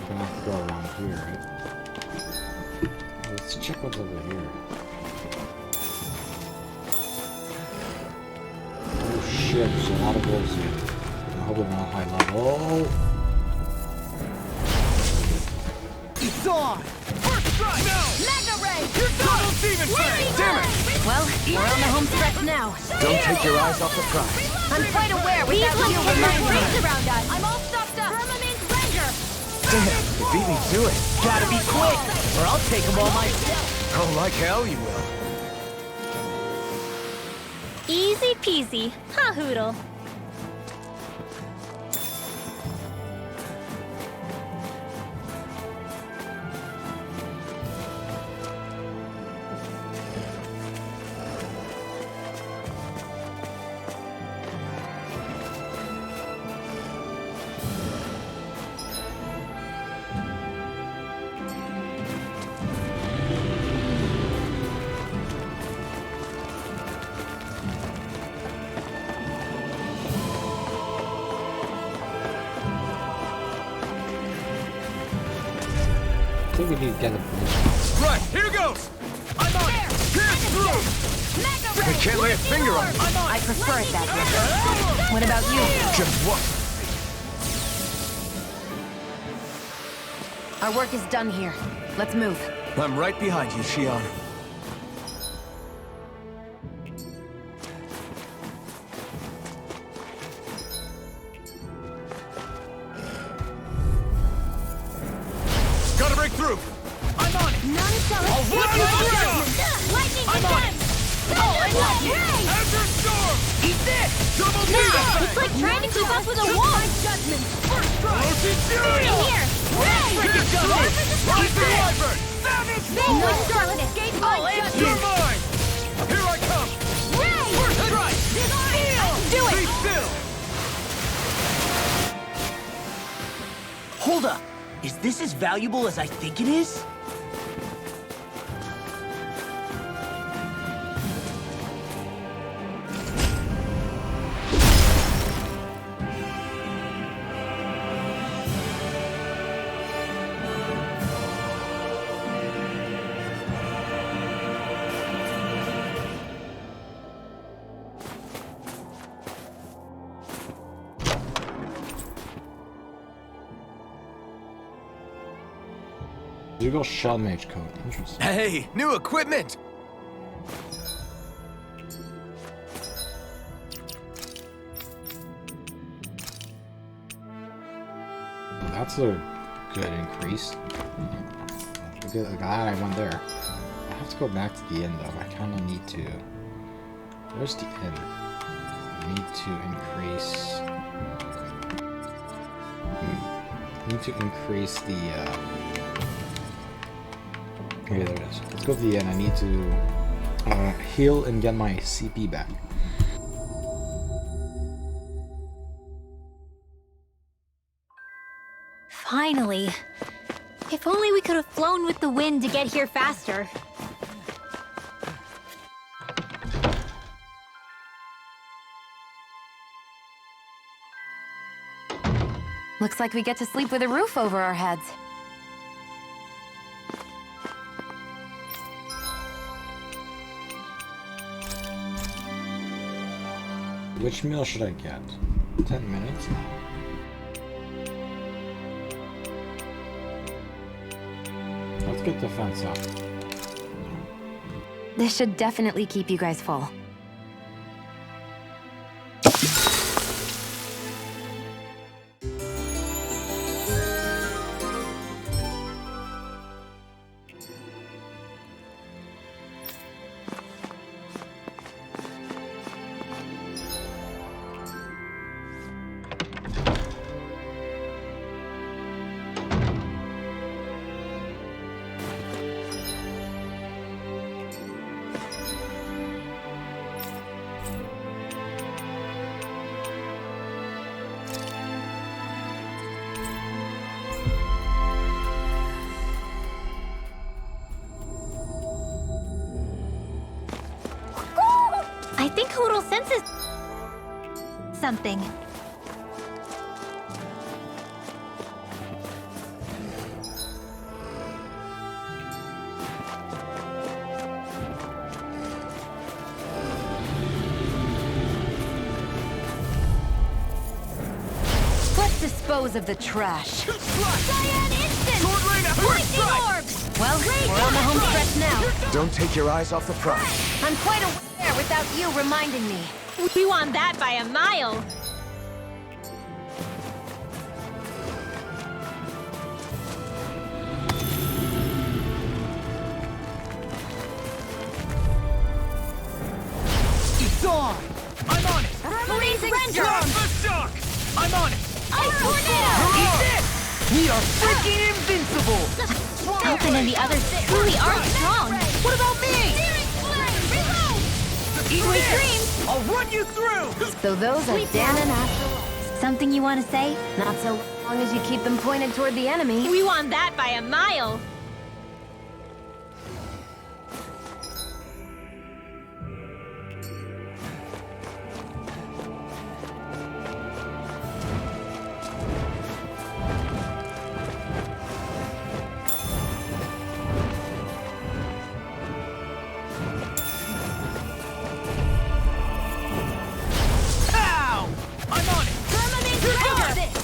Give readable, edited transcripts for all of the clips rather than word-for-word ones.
gonna have to go around here, right? Let's check what's over here. Oh shit, there's a lot of wolves here. I hope they're not high level. It's on! First strike! No! Mega Ray! You're double demon flame! Damn it! Well, we're on the home stretch now. Don't take your eyes off the prize. I'm quite aware without you with rings around us. I'm all stopped up. Firmament Ranger! Damn, you beat me to it. Gotta be quick, or I'll take them all myself. Oh, like hell you will. Easy peasy. Ha, Hoodle. I think we need to get a position. Right, here goes! I'm on it! Pierce through! Mega Ray! I can't lay a finger on it. I prefer it that way. What about you? Just what? Our work is done here. Let's move. I'm right behind you, Shion. Gotta break through! I'm on it! None shall I'll escape run your you through! judgment. Lightning I'm on again! it! Oh, I love you! Azure Storm! Eat this! Double No! demon It's like trying to keep up with a wall! Judgment! First strike! In here! Here it comes! Rise the Wyvern! Savage None Roar! shall escape my You're judgment! mine! Here I come! First strike! Do Be it! still! Hold up! Is this as valuable as I think it is? Dougal Shell Mage Coat. Interesting. Hey, new equipment! That's a good increase. Glad I went there. I have to go back to the inn though. I kind of need to. Where's the inn? I need to increase the. Okay, there it is. Let's go to the inn. I need to heal and get my CP back. Finally. If only we could have flown with the wind to get here faster. Looks like we get to sleep with a roof over our heads. Which meal should I get? 10 minutes? Let's get the fence up. This should definitely keep you guys full. I think Hoodle senses something. dispose of the trash. Cyan instant! Sword Rain, Lightning orbs! Well, we're on the home stretch now. Don't take your eyes off the prize. I'm quite aware without you reminding me. We won that by a mile. It's on! I'm on it! Blazing Render! storm! The shock! I'm on it! Ice tornado! Eat this! We are freaking invincible! Falcon and the others truly are strong. What about me? Eat Sweet this! dreams! I'll run you through! So those are Danon after all. Something you want to say? Not so long as you keep them pointed toward the enemy. We won that by a mile. Pow! I'm on it! Firmament Here Render! goes!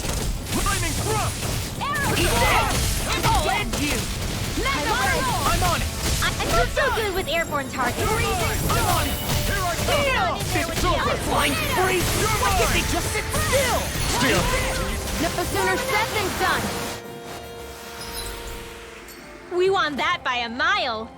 Flaming thrust! Arrow Eat Storm! this! I'll end you! Mega Roll! I'm on it! I'm not so good with airborne targets. I'm on it! Here I come! It's over! Flying free! Why can't they just sit still? Still! No sooner said than done. We won that by a mile.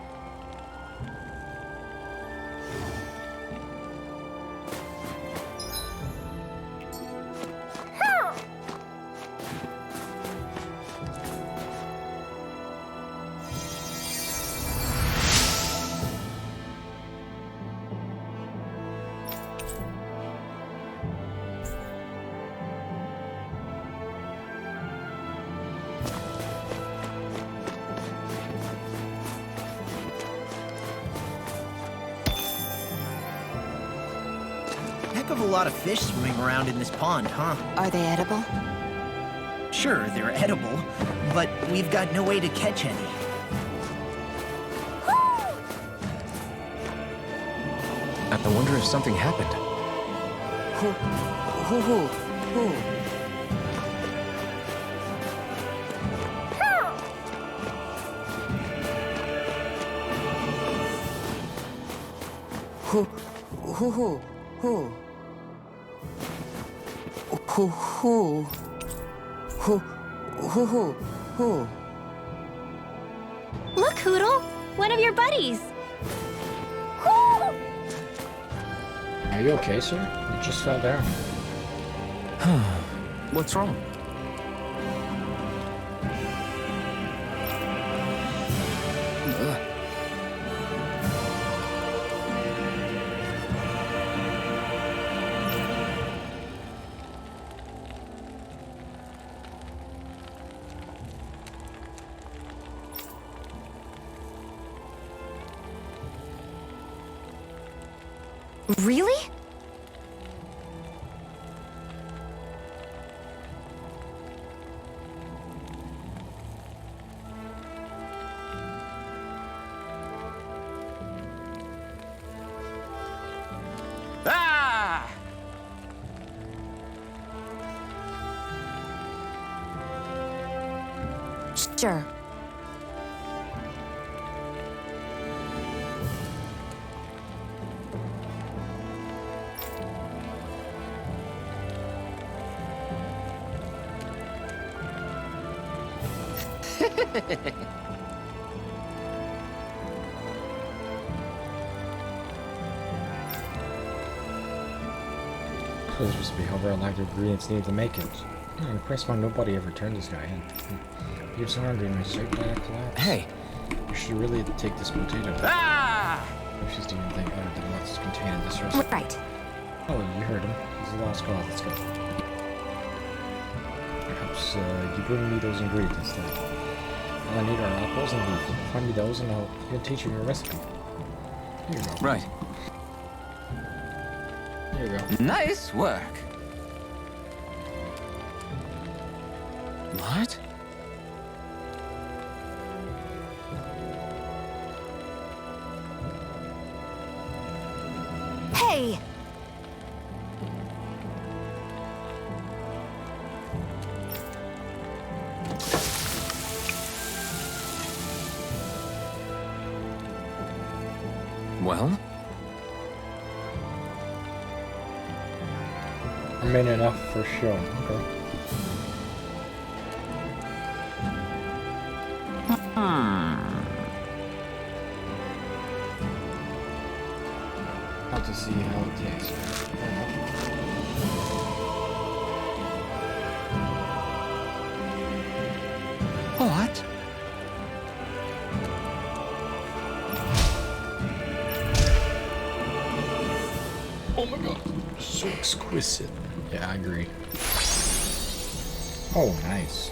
Heck of a lot of fish swimming around in this pond, huh? Are they edible? Sure, they're edible, but we've got no way to catch any. I wonder if something happened. Look, Hoodle! One of your buddies! Are you okay, sir? You just fell down. What's wrong? Really? Ah! Sure. This supposed to be however a lack of ingredients needed to make it. I'm impressed why nobody ever turned this guy in. You're so hungry and my shape diet collapse. Hey! You should really take this potato. Ah! If she's doing anything other than what's contained in this recipe. Right. Oh, you heard him. He's a lost cause. Let's go. Perhaps you bring me those ingredients then. All I need are apples and beef. Find me those and I'll teach you your recipe. Here you go. Right. Here you go. Nice work. What? Hey! Well? I mean, enough for sure. Okay. Have to see how it tastes. Fair enough. What? Oh my god, so exquisite. Yeah, I agree. Oh, nice.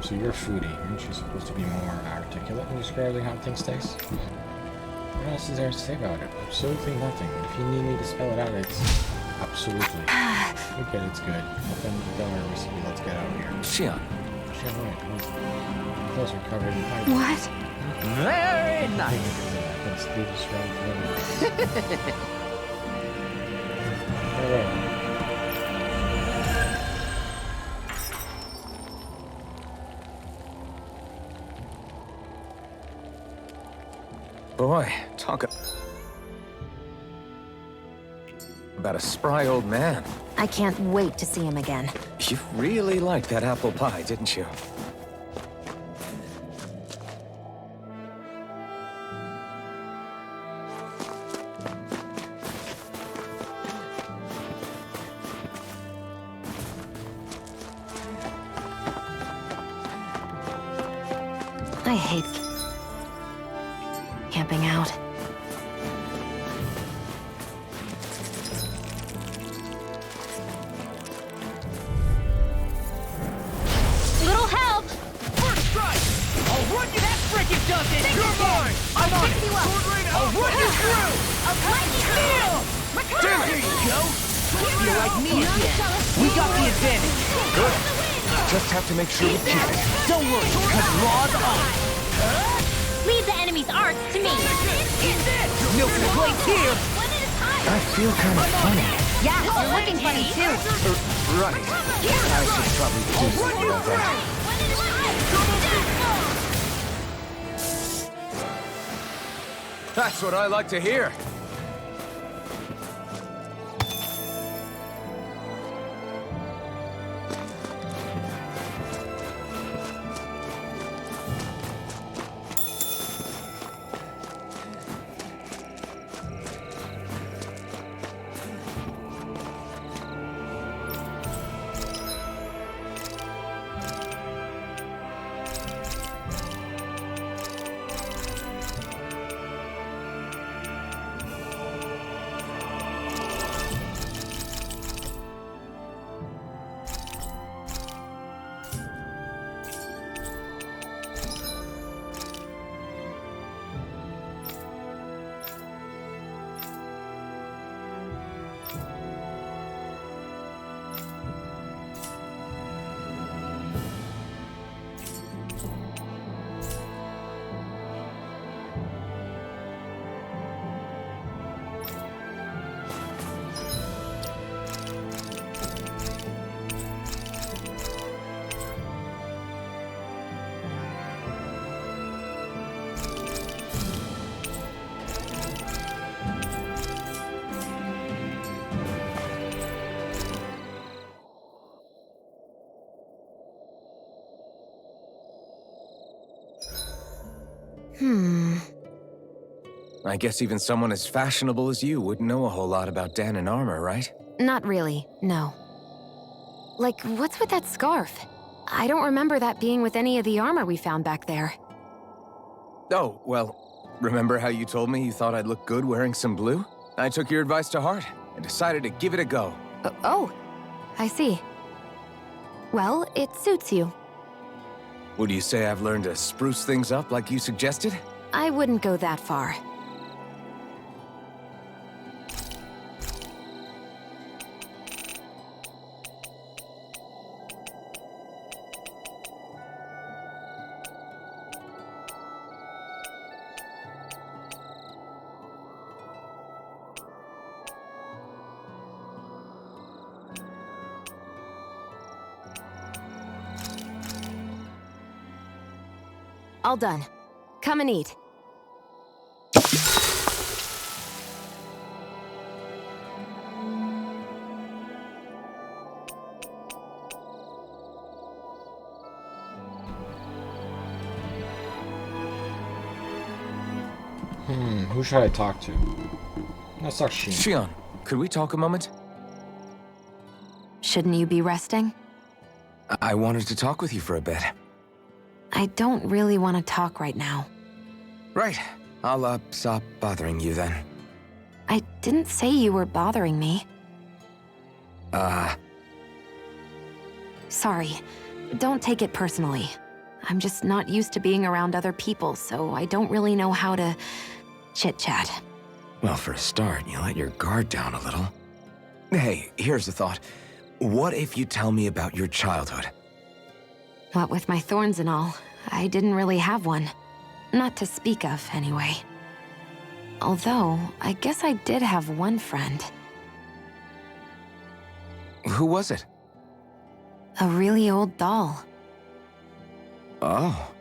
So you're a foodie. Aren't you supposed to be more articulate in describing how things taste? What else is there to say about it? Absolutely nothing. If you need me to spell it out, it's absolutely. Okay, it's good. Open the door recipe. Let's get out of here. Shion. Shit, right. Clothes are covered in pipe. What? Very nice. Let's leave this round forever. Alright. Boy, talk about a spry old man. I can't wait to see him again. You really liked that apple pie, didn't you? I hate camping out. Little help! First strike! I'll run you that frickin' dozen! You're mine! I'm on it! I'll run you through! Lightning Damn it! There you go! You're like me again. We got the advantage. Good. Just have to make sure we keep it. Don't worry, because log on. Leave the enemy's arts to me. No complaints here. I feel kind of funny. Yeah, you're looking funny too. Right. I should probably do something about that. That's what I like to hear. I guess even someone as fashionable as you wouldn't know a whole lot about Dan and armor, right? Not really, no. Like, what's with that scarf? I don't remember that being with any of the armor we found back there. Oh, well, remember how you told me you thought I'd look good wearing some blue? I took your advice to heart and decided to give it a go. Oh, I see. Well, it suits you. Would you say I've learned to spruce things up like you suggested? I wouldn't go that far. All done. Come and eat. Who should I talk to? Let's talk Sheen. Shion, could we talk a moment? Shouldn't you be resting? I wanted to talk with you for a bit. I don't really want to talk right now. Right. I'll, stop bothering you then. I didn't say you were bothering me. Sorry. Don't take it personally. I'm just not used to being around other people, so I don't really know how to chit-chat. Well, for a start, you let your guard down a little. Hey, here's a thought. What if you tell me about your childhood? What with my thorns and all, I didn't really have one. Not to speak of, anyway. Although, I guess I did have one friend. Who was it? A really old doll. Oh.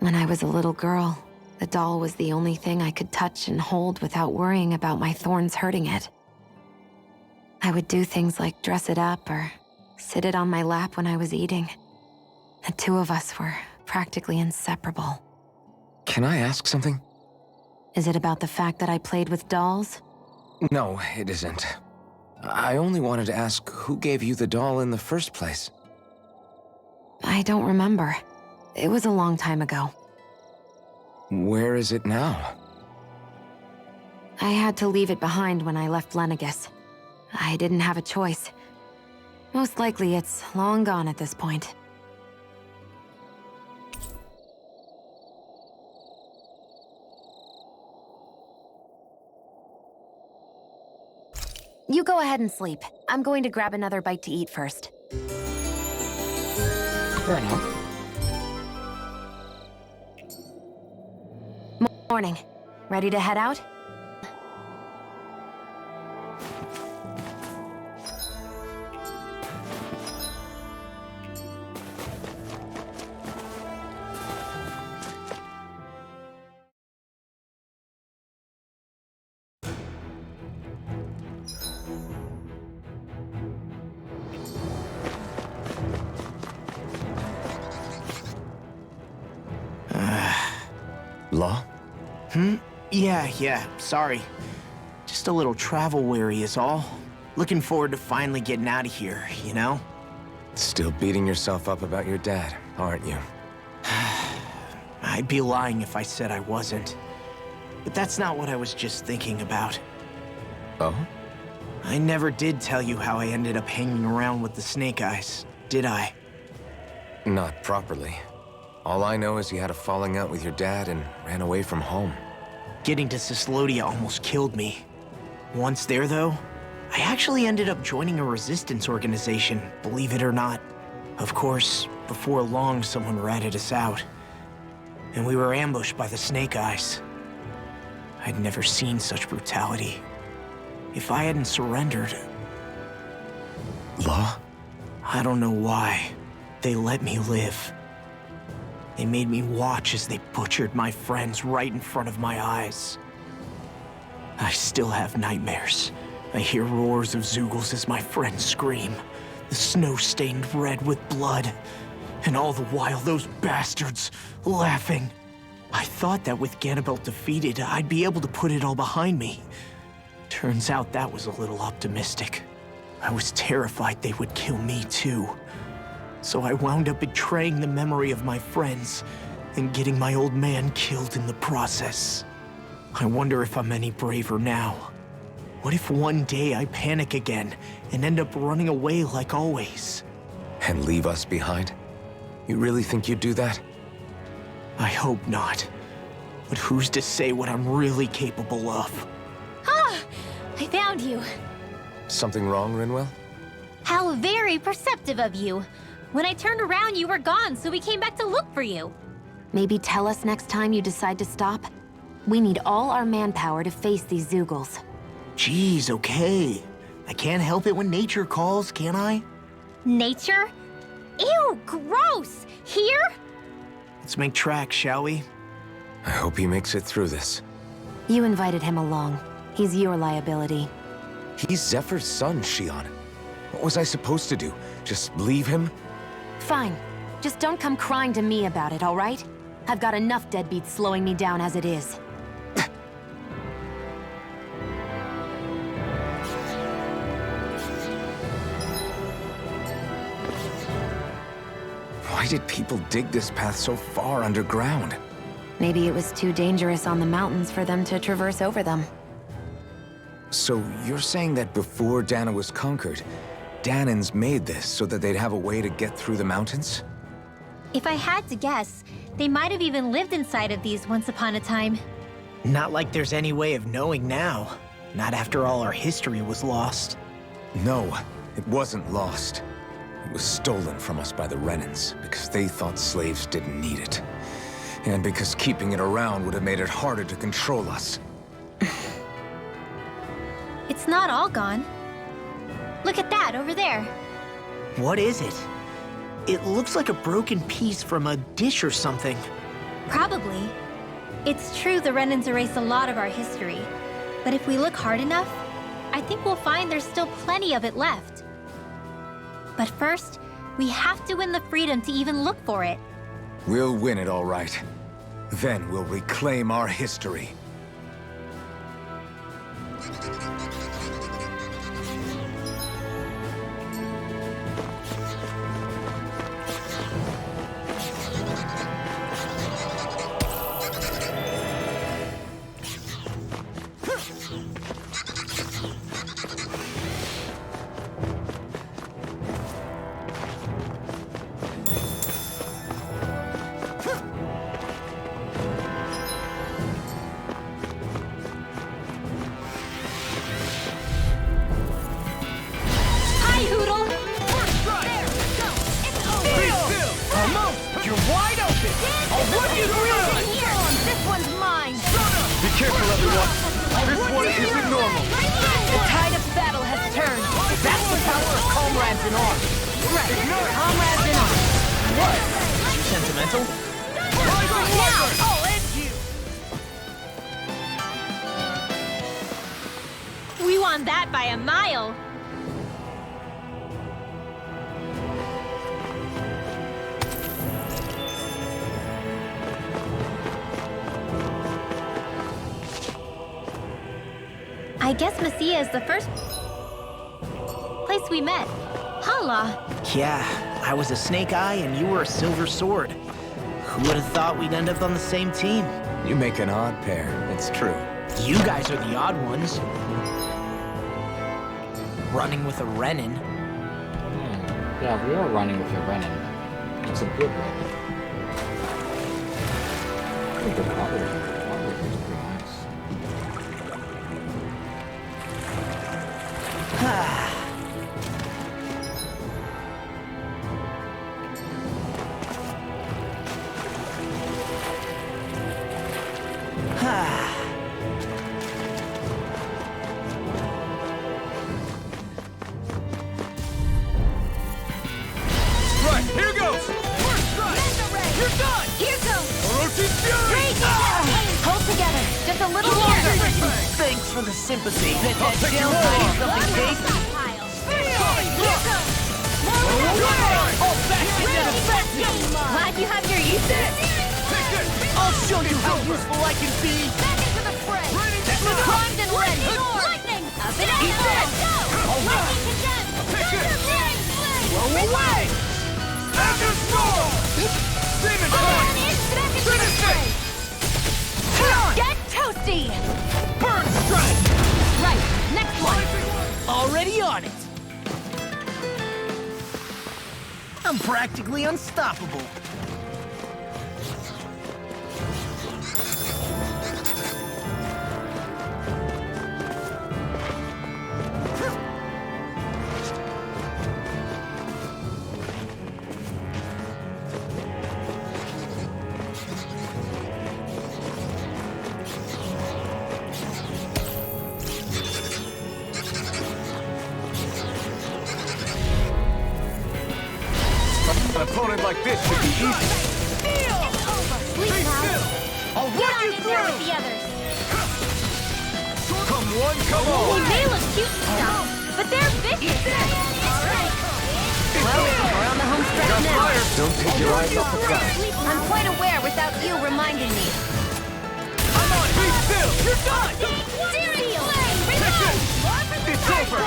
When I was a little girl, the doll was the only thing I could touch and hold without worrying about my thorns hurting it. I would do things like dress it up or sit it on my lap when I was eating. The two of us were practically inseparable. Can I ask something? Is it about the fact that I played with dolls? No, it isn't. I only wanted to ask who gave you the doll in the first place. I don't remember. It was a long time ago. Where is it now? I had to leave it behind when I left Lenegus. I didn't have a choice. Most likely it's long gone at this point. You go ahead and sleep. I'm going to grab another bite to eat first. Fair enough. Morning. Ready to head out? Law? Yeah, sorry. Just a little travel weary is all. Looking forward to finally getting out of here, you know? Still beating yourself up about your dad, aren't you? I'd be lying if I said I wasn't. But that's not what I was just thinking about. Oh? I never did tell you how I ended up hanging around with the Snake Eyes, did I? Not properly. All I know is you had a falling out with your dad and ran away from home. Getting to Cislodia almost killed me. Once there, though, I actually ended up joining a resistance organization, believe it or not. Of course, before long, someone ratted us out. And we were ambushed by the Snake Eyes. I'd never seen such brutality. If I hadn't surrendered... Law? I don't know why. They let me live. They made me watch as they butchered my friends right in front of my eyes. I still have nightmares. I hear roars of Zeugles as my friends scream, the snow stained red with blood, and all the while those bastards laughing. I thought that with Ganabelt defeated, I'd be able to put it all behind me. Turns out that was a little optimistic. I was terrified they would kill me too. So I wound up betraying the memory of my friends and getting my old man killed in the process. I wonder if I'm any braver now. What if one day I panic again and end up running away like always? And leave us behind? You really think you'd do that? I hope not. But who's to say what I'm really capable of? Ah! I found you. Something wrong, Rinwell? How very perceptive of you. When I turned around, you were gone, so we came back to look for you. Maybe tell us next time you decide to stop? We need all our manpower to face these Zeugles. Jeez, okay. I can't help it when nature calls, can I? Nature? Ew, gross! Here? Let's make tracks, shall we? I hope he makes it through this. You invited him along. He's your liability. He's Zephyr's son, Shion. What was I supposed to do? Just leave him? Fine. Just don't come crying to me about it, all right? I've got enough deadbeats slowing me down as it is. Why did people dig this path so far underground? Maybe it was too dangerous on the mountains for them to traverse over them. So you're saying that before Dana was conquered, Danans made this so that they'd have a way to get through the mountains? If I had to guess, they might have even lived inside of these once upon a time. Not like there's any way of knowing now. Not after all our history was lost. No, it wasn't lost. It was stolen from us by the Renans because they thought slaves didn't need it. And because keeping it around would have made it harder to control us. It's not all gone. Look at that over there. What is it? It looks like a broken piece from a dish or something. Probably. It's true the Renans erased a lot of our history. But if we look hard enough, I think we'll find there's still plenty of it left. But first, we have to win the freedom to even look for it. We'll win it all right. Then we'll reclaim our history. Careful, everyone. This one isn't normal. The tide of battle has turned. That's the power of comrades in arms. Right. Comrades in arms. What? Sentimental? Now, I'll end you. We won that by a mile. I guess Messia is the first place we met. Hala. Yeah, I was a snake eye and you were a silver sword. Who would have thought we'd end up on the same team? You make an odd pair, it's true. You guys are the odd ones. Running with a Renin. Yeah, we are running with a Renin. It's a good Renin. Pretty good color. It's pretty nice. Right, here goes! First strike! You're done! Here goes. Orochi's Fury! Hold together. Just a little longer. Thanks for the sympathy. Bet that Jill hiding something tasty. All back to net effective. Glad you have your uses. I'll show you how useful I can be. Back into the fray. Primed and ready. Lightning. Up and He's out. dead. Go. Lightning condemned. Blow away. Thunder Storm! Demon Time! Finish it! Get toasty. Burn strike. Right. Next one. Already on it. I'm practically unstoppable. An opponent like this should be easy. Sleep now. I'll Get run on you in there with through. the others. Come one, come They all! may look cute and stuff, but they're vicious. Well, we're on the home stretch now. Don't take your eyes off the prize. I'm quite aware without you reminding me. I'm on! Be still! You're done! It's over!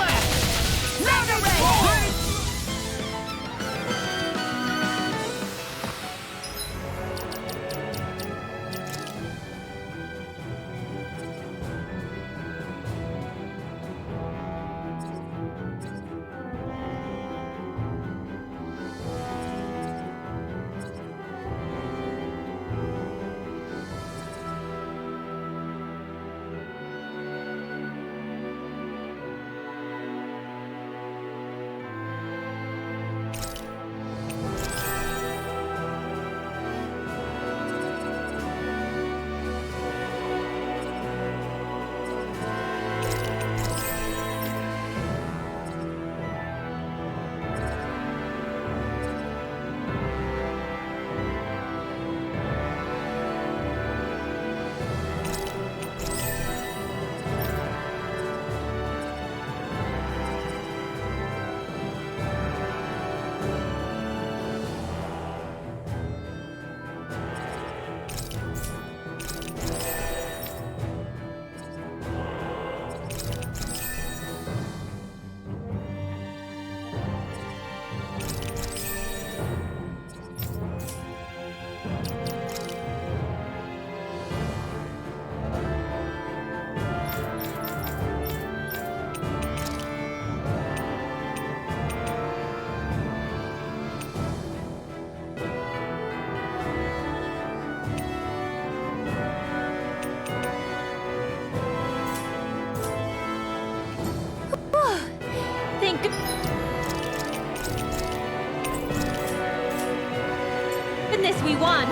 goodness we won!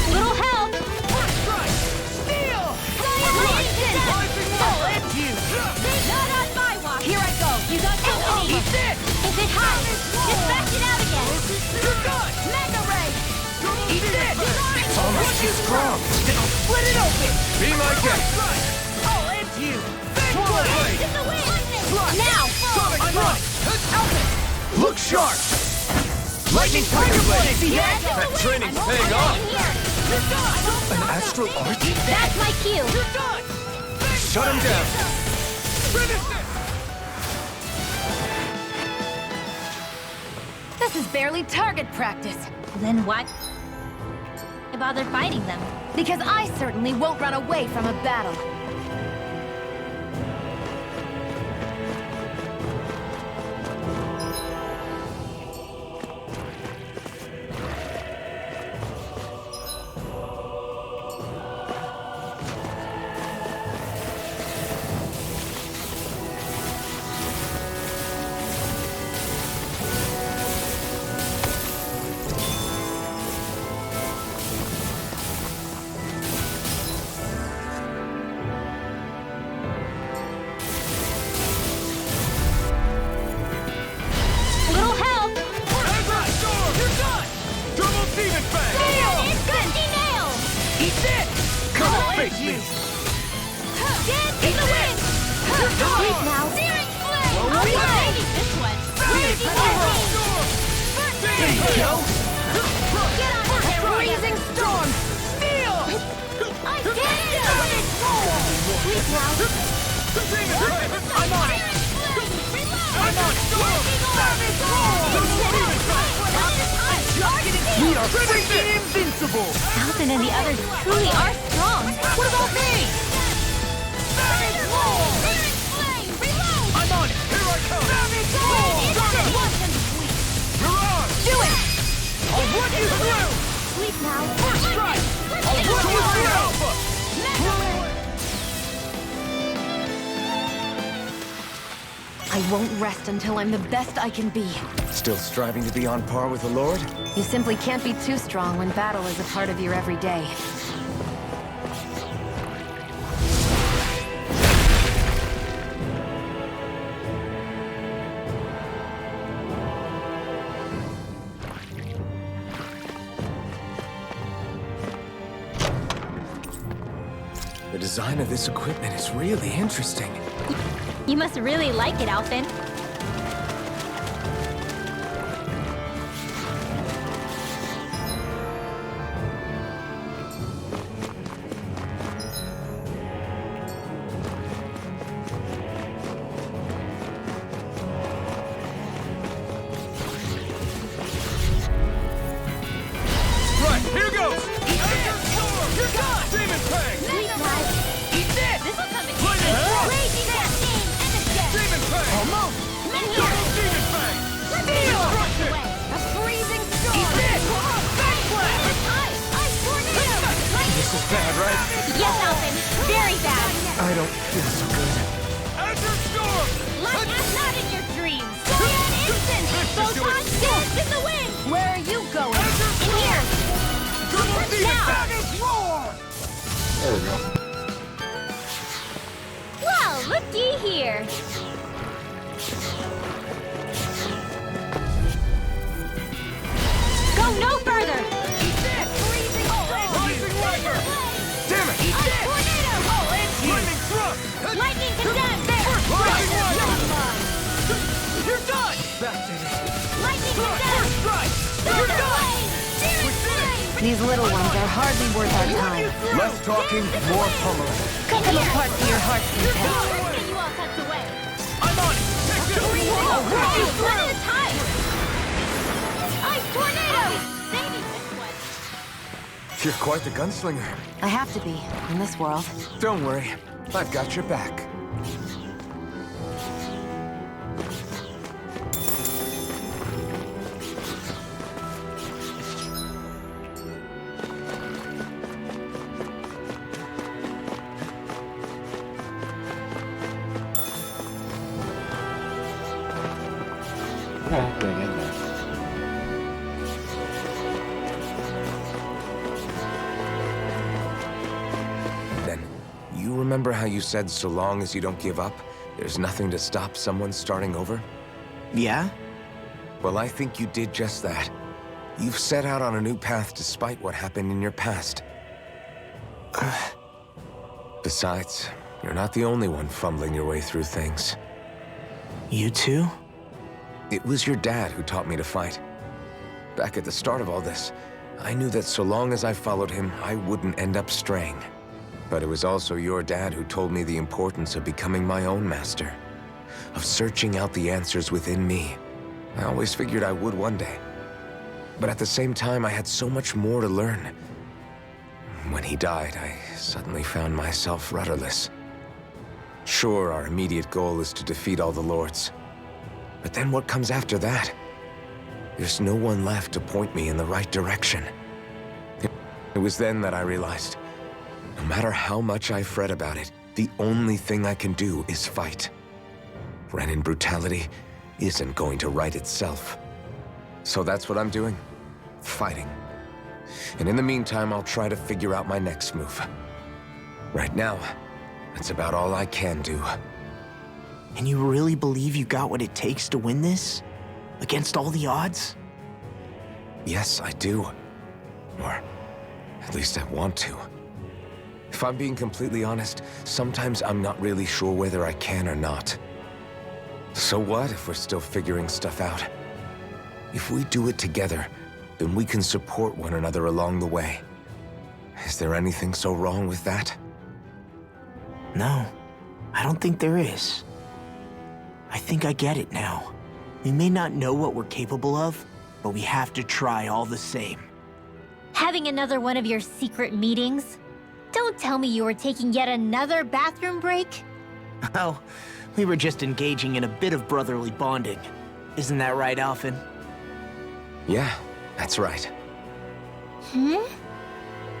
Little help! Steal! Not on my watch! Here I go! You got company! Eat this! Is it hot? Dispatch it out again! You're done! Mega Ray! Eat this! It's almost too strong. Then I'll split it open! Be my guest. I'll end you! Swallow blade! In the wind! Thrust! Now! I'm on! Elvis! Look sharp. Lightning Tiger Blade! Yes, That training's paying off. You're done! An astral art? That's my cue! You're done! Shut him down. Finish this! This is barely target practice. Then why bother fighting them? Because I certainly won't run away from a battle. Little help! You're done! Double demon fang. It's Gundy Nail! Eat this! Come I'll and end face you! me. Dance in the wind! You're done! Wait now! Searing flame! Well, I'll we be know. saving this one! Please, Crazy power up. lightning! There you go! Get on it, Freezing storm! Steel! I did it! Please now! I'm on it! I'm on storm! Savage We are freaking invincible! Alvin and the others truly are strong! What about me? Savage roll! I'm on it! Here I come! Savage roll! You're on! Do it! I'll run you through! Sleep now! First strike! I'll run you through! Alpha! I won't rest until I'm the best I can be. Still striving to be on par with the Lord? You simply can't be too strong when battle is a part of your everyday. The design of this equipment is really interesting. You must really like it, Alvin. Right, here goes! You're done! Demon fang! Eat this! This will come in Crazy Demon fang! Almost! Double demon fang! Steel! A freezing storm! Eat this! This is bad, right? Yes, Alvin. Very bad. I don't feel so good. Azure storm! Like not in your dreams. An instant. Photon dance in the wind. Where are you going? In here. Now. Savage roar! There we go. Well, looky here. Go no further. Eat this! Freezing rising wiper! Damn it! Eat this! Tornado! Lightning thrust! Lightning condensed. Rising wiper! You're done! That did it. Lightning First condensed. strike! You're Thunder done! blade. Searing flame. These little ones are hardly worth our time. Less talking, more pummeling. Cut them apart to your heart's content. Let's get you all tucked away. I'm on it! One at a time! Ice tornado! Saving this one. You're quite the gunslinger. I have to be, in this world. Don't worry, I've got your back. Getting in there. Then, you remember how you said so long as you don't give up, there's nothing to stop someone starting over? Yeah? Well, I think you did just that. You've set out on a new path despite what happened in your past. Besides, you're not the only one fumbling your way through things. You too? It was your dad who taught me to fight. Back at the start of all this, I knew that so long as I followed him, I wouldn't end up straying. But it was also your dad who told me the importance of becoming my own master, of searching out the answers within me. I always figured I would one day. But at the same time, I had so much more to learn. When he died, I suddenly found myself rudderless. Sure, our immediate goal is to defeat all the lords. But then what comes after that? There's no one left to point me in the right direction. It was then that I realized, no matter how much I fret about it, the only thing I can do is fight. Renin brutality isn't going to right itself. So that's what I'm doing. Fighting. And in the meantime, I'll try to figure out my next move. Right now, that's about all I can do. And you really believe you got what it takes to win this? Against all the odds? Yes, I do. Or at least I want to. If I'm being completely honest, sometimes I'm not really sure whether I can or not. So what if we're still figuring stuff out? If we do it together, then we can support one another along the way. Is there anything so wrong with that? No, I don't think there is. I think I get it now. We may not know what we're capable of, but we have to try all the same. Having another one of your secret meetings? Don't tell me you were taking yet another bathroom break? Oh, we were just engaging in a bit of brotherly bonding. Isn't that right, Alphen? Yeah, that's right.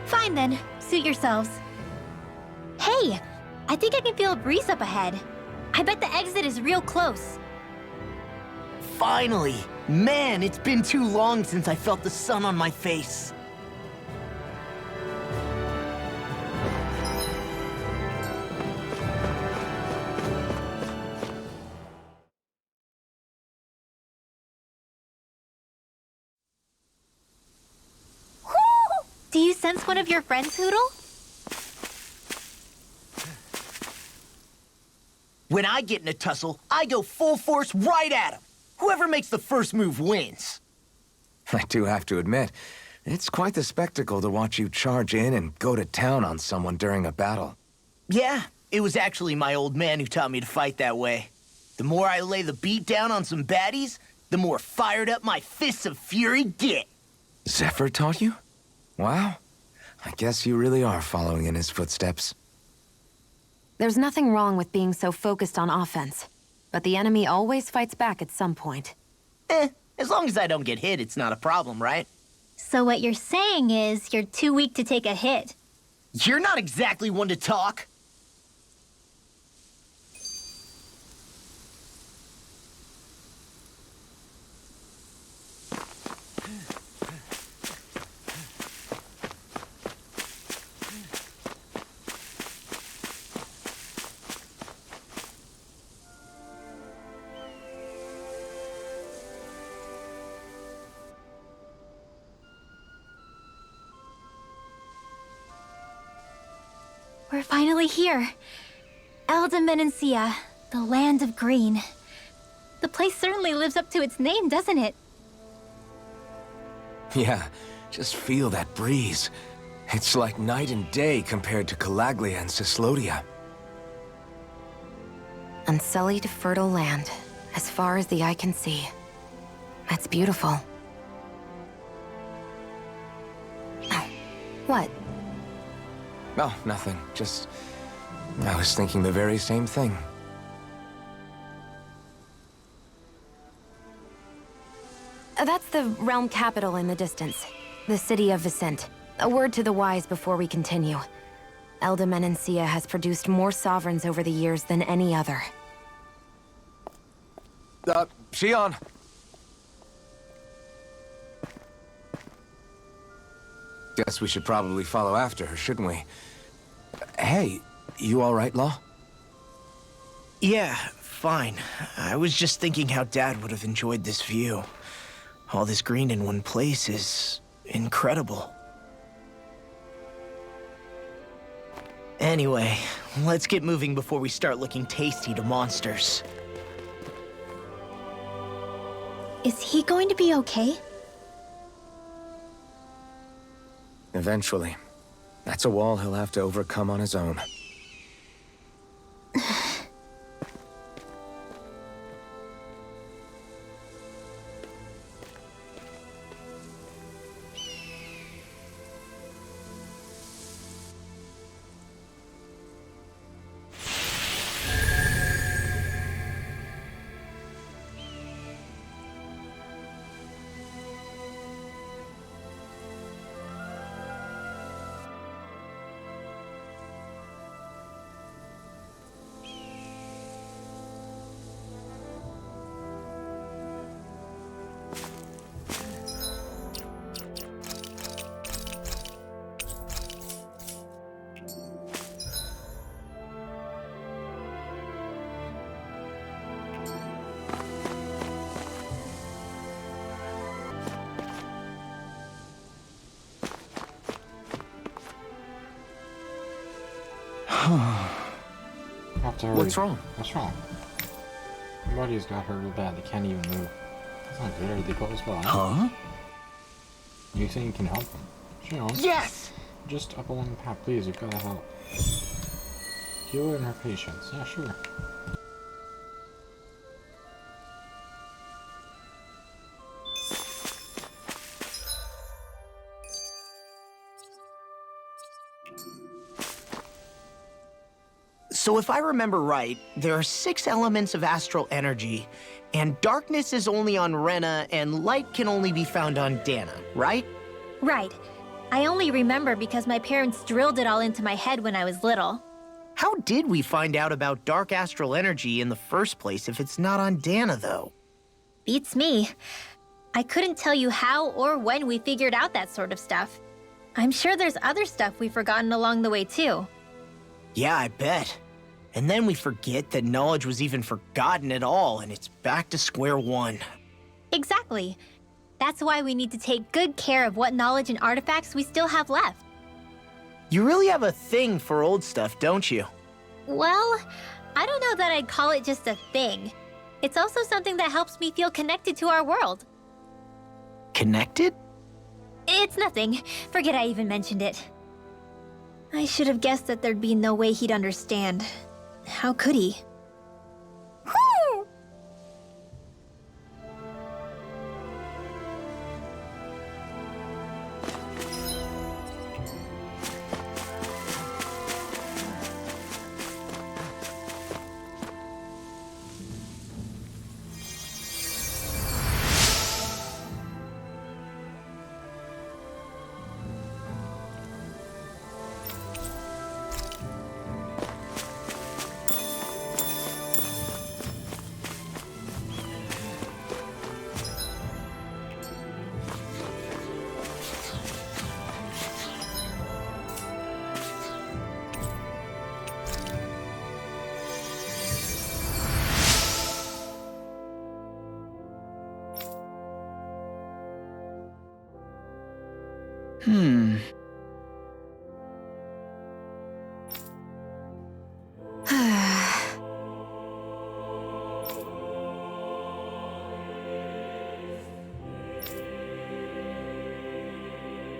Fine then, suit yourselves. Hey, I think I can feel a breeze up ahead. I bet the exit is real close. Finally! Man, it's been too long since I felt the sun on my face. Do you sense one of your friends, Hoodle? When I get in a tussle, I go full force right at him. Whoever makes the first move wins. I do have to admit, it's quite the spectacle to watch you charge in and go to town on someone during a battle. Yeah, it was actually my old man who taught me to fight that way. The more I lay the beat down on some baddies, the more fired up my fists of fury get. Zephyr taught you? Wow. I guess you really are following in his footsteps. There's nothing wrong with being so focused on offense, but the enemy always fights back at some point. As long as I don't get hit, it's not a problem, right? So what you're saying is you're too weak to take a hit. You're not exactly one to talk. We're finally here. Elda Menancia, the land of green. The place certainly lives up to its name, doesn't it? Yeah, just feel that breeze. It's like night and day compared to Calaglia and Cyslodia. Unsullied, fertile land, as far as the eye can see. That's beautiful. Oh, what? Oh, nothing. Just... I was thinking the very same thing. That's the realm capital in the distance. The city of Vicent. A word to the wise before we continue. Elda Menancia has produced more sovereigns over the years than any other. Shion! Guess we should probably follow after her, shouldn't we? Hey, you all right, Law? Yeah, fine. I was just thinking how Dad would have enjoyed this view. All this green in one place is incredible. Anyway, let's get moving before we start looking tasty to monsters. Is he going to be okay? Eventually. That's a wall he'll have to overcome on his own. Have to hurry. What's wrong? What's wrong? My buddy's got hurt real bad. They can't even move. That's not good. Are they close by? Huh? You think you can help them? Sure. Yes! Just up along the path, please. You've got to help. Heal her and her patients. Yeah, sure. So if I remember right, there are 6 elements of astral energy, and darkness is only on Rena, and light can only be found on Dana, right? Right. I only remember because my parents drilled it all into my head when I was little. How did we find out about dark astral energy in the first place if it's not on Dana, though? Beats me. I couldn't tell you how or when we figured out that sort of stuff. I'm sure there's other stuff we've forgotten along the way, too. Yeah, I bet. And then we forget that knowledge was even forgotten at all, and it's back to square one. Exactly. That's why we need to take good care of what knowledge and artifacts we still have left. You really have a thing for old stuff, don't you? Well, I don't know that I'd call it just a thing. It's also something that helps me feel connected to our world. Connected? It's nothing. Forget I even mentioned it. I should have guessed that there'd be no way he'd understand. How could he?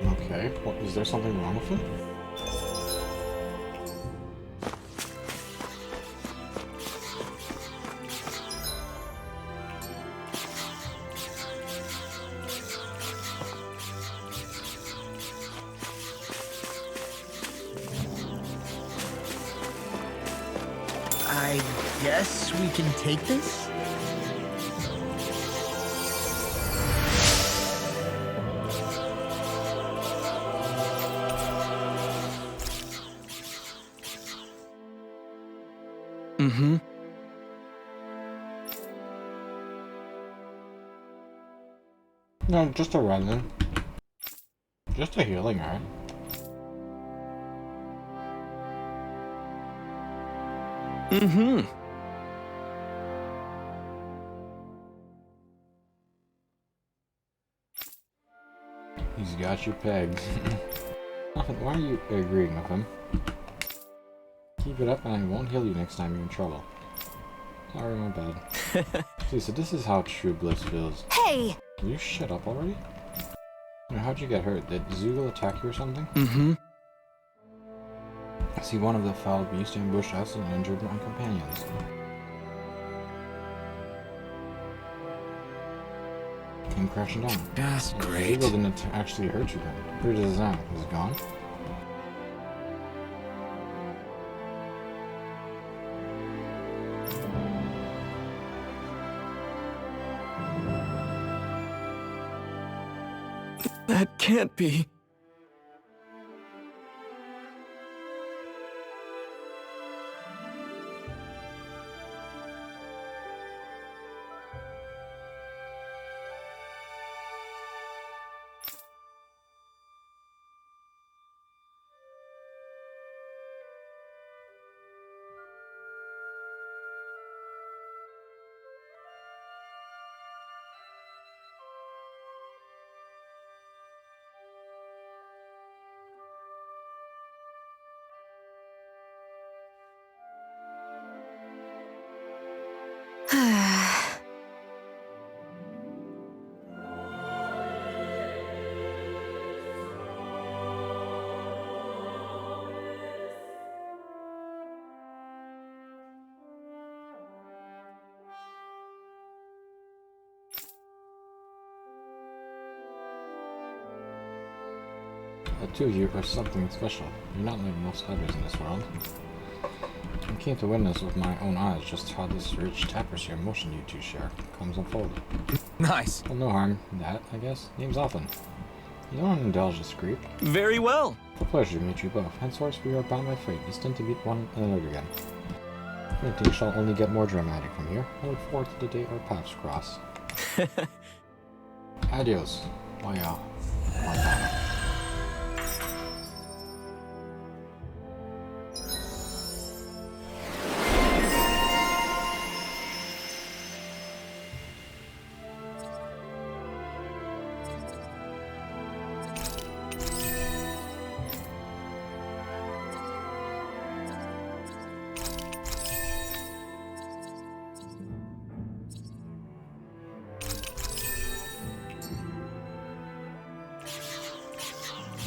Okay, what, is there something wrong with him? I guess we can take this? Mm-hmm. No, just a resin. Just a healing, right? Mm-hmm. He's got you pegged. Why are you agreeing with him? Keep it up and I won't heal you next time you're in trouble. Sorry, my bad. See, so this is how true bliss feels. Hey! Will you shut up already? How'd you get hurt? Did Zoogle attack you or something? Mm-hmm. I see one of the foul beasts ambushed us and injured my companions. Came crashing down. That's great. Zoogle didn't actually hurt you then. Where is his now? Is it gone? That can't be. The two of you are something special. You're not like most others in this world. I came to witness with my own eyes just how this rich tapestry of emotion you two share comes unfolded. Nice. Well, no harm in that, I guess. Name's often. You don't want to indulge this creep. Very well. It's a pleasure to meet you both. Henceforth, we are bound by fate, destined to meet one another again. Things shall only get more dramatic from here. I look forward to the day our paths cross. Adios. Vaya. Vaya.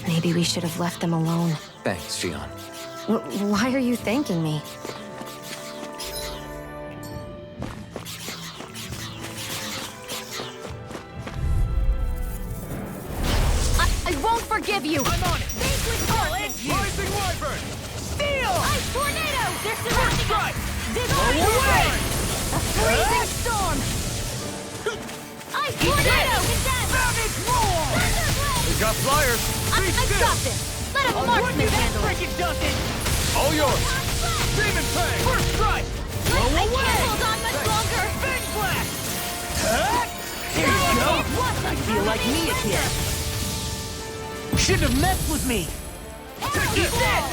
Maybe we should have left them alone. Thanks, Fion. Why are you thanking me? I won't forgive you! I'm on it! Rising Wyvern! Steel! Ice tornado! They're surrounding Strike! us! Divine away! A freezing storm! Ice tornado! Condemned! Savage roar! We got flyers! I've got this! Let a marksman handle it! Freaking does it! All yours! Demon Fang! First strike! I can't hold on much longer! Fang Blast! Here you go! I feel like me again. Shouldn't have messed with me! Take this!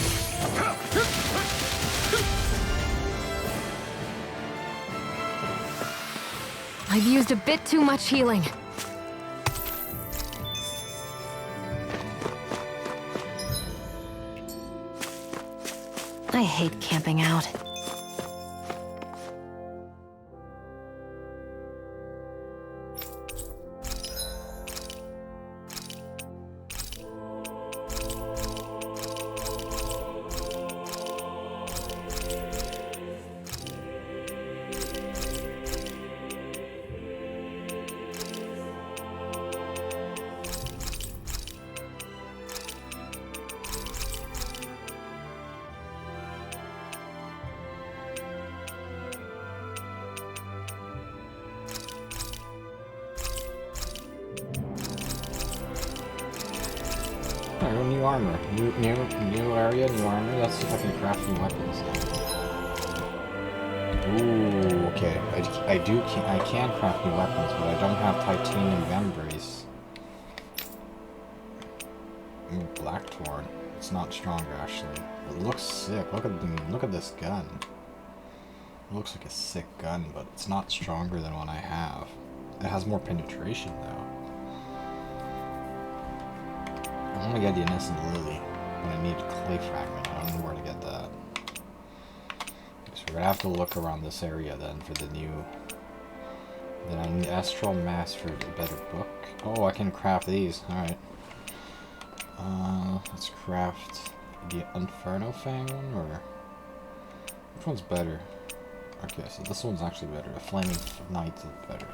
I've used a bit too much healing. I hate camping out. Alright, new armor. New area, new armor. Let's see if I can craft new weapons now. Ooh, okay. I can craft new weapons, but I don't have titanium membrace. Ooh, Blackthorn. It's not stronger actually. It looks sick. Look at this gun. It looks like a sick gun, but it's not stronger than what I have. It has more penetration though. I want to get the innocent lily, but I need a clay fragment. I don't know where to get that. So we're gonna have to look around this area then for the new. Then I need Astral Master, a better book. Oh, I can craft these. All right. Let's craft the Inferno Fang one, or which one's better? Okay, so this one's actually better. The Flaming Knight is better.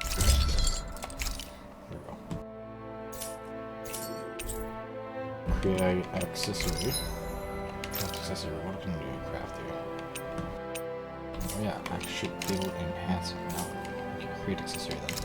There we go. Create accessory. Accessory. What can we do in craft here? Oh yeah, I should build enhance it now. Okay, create accessory then.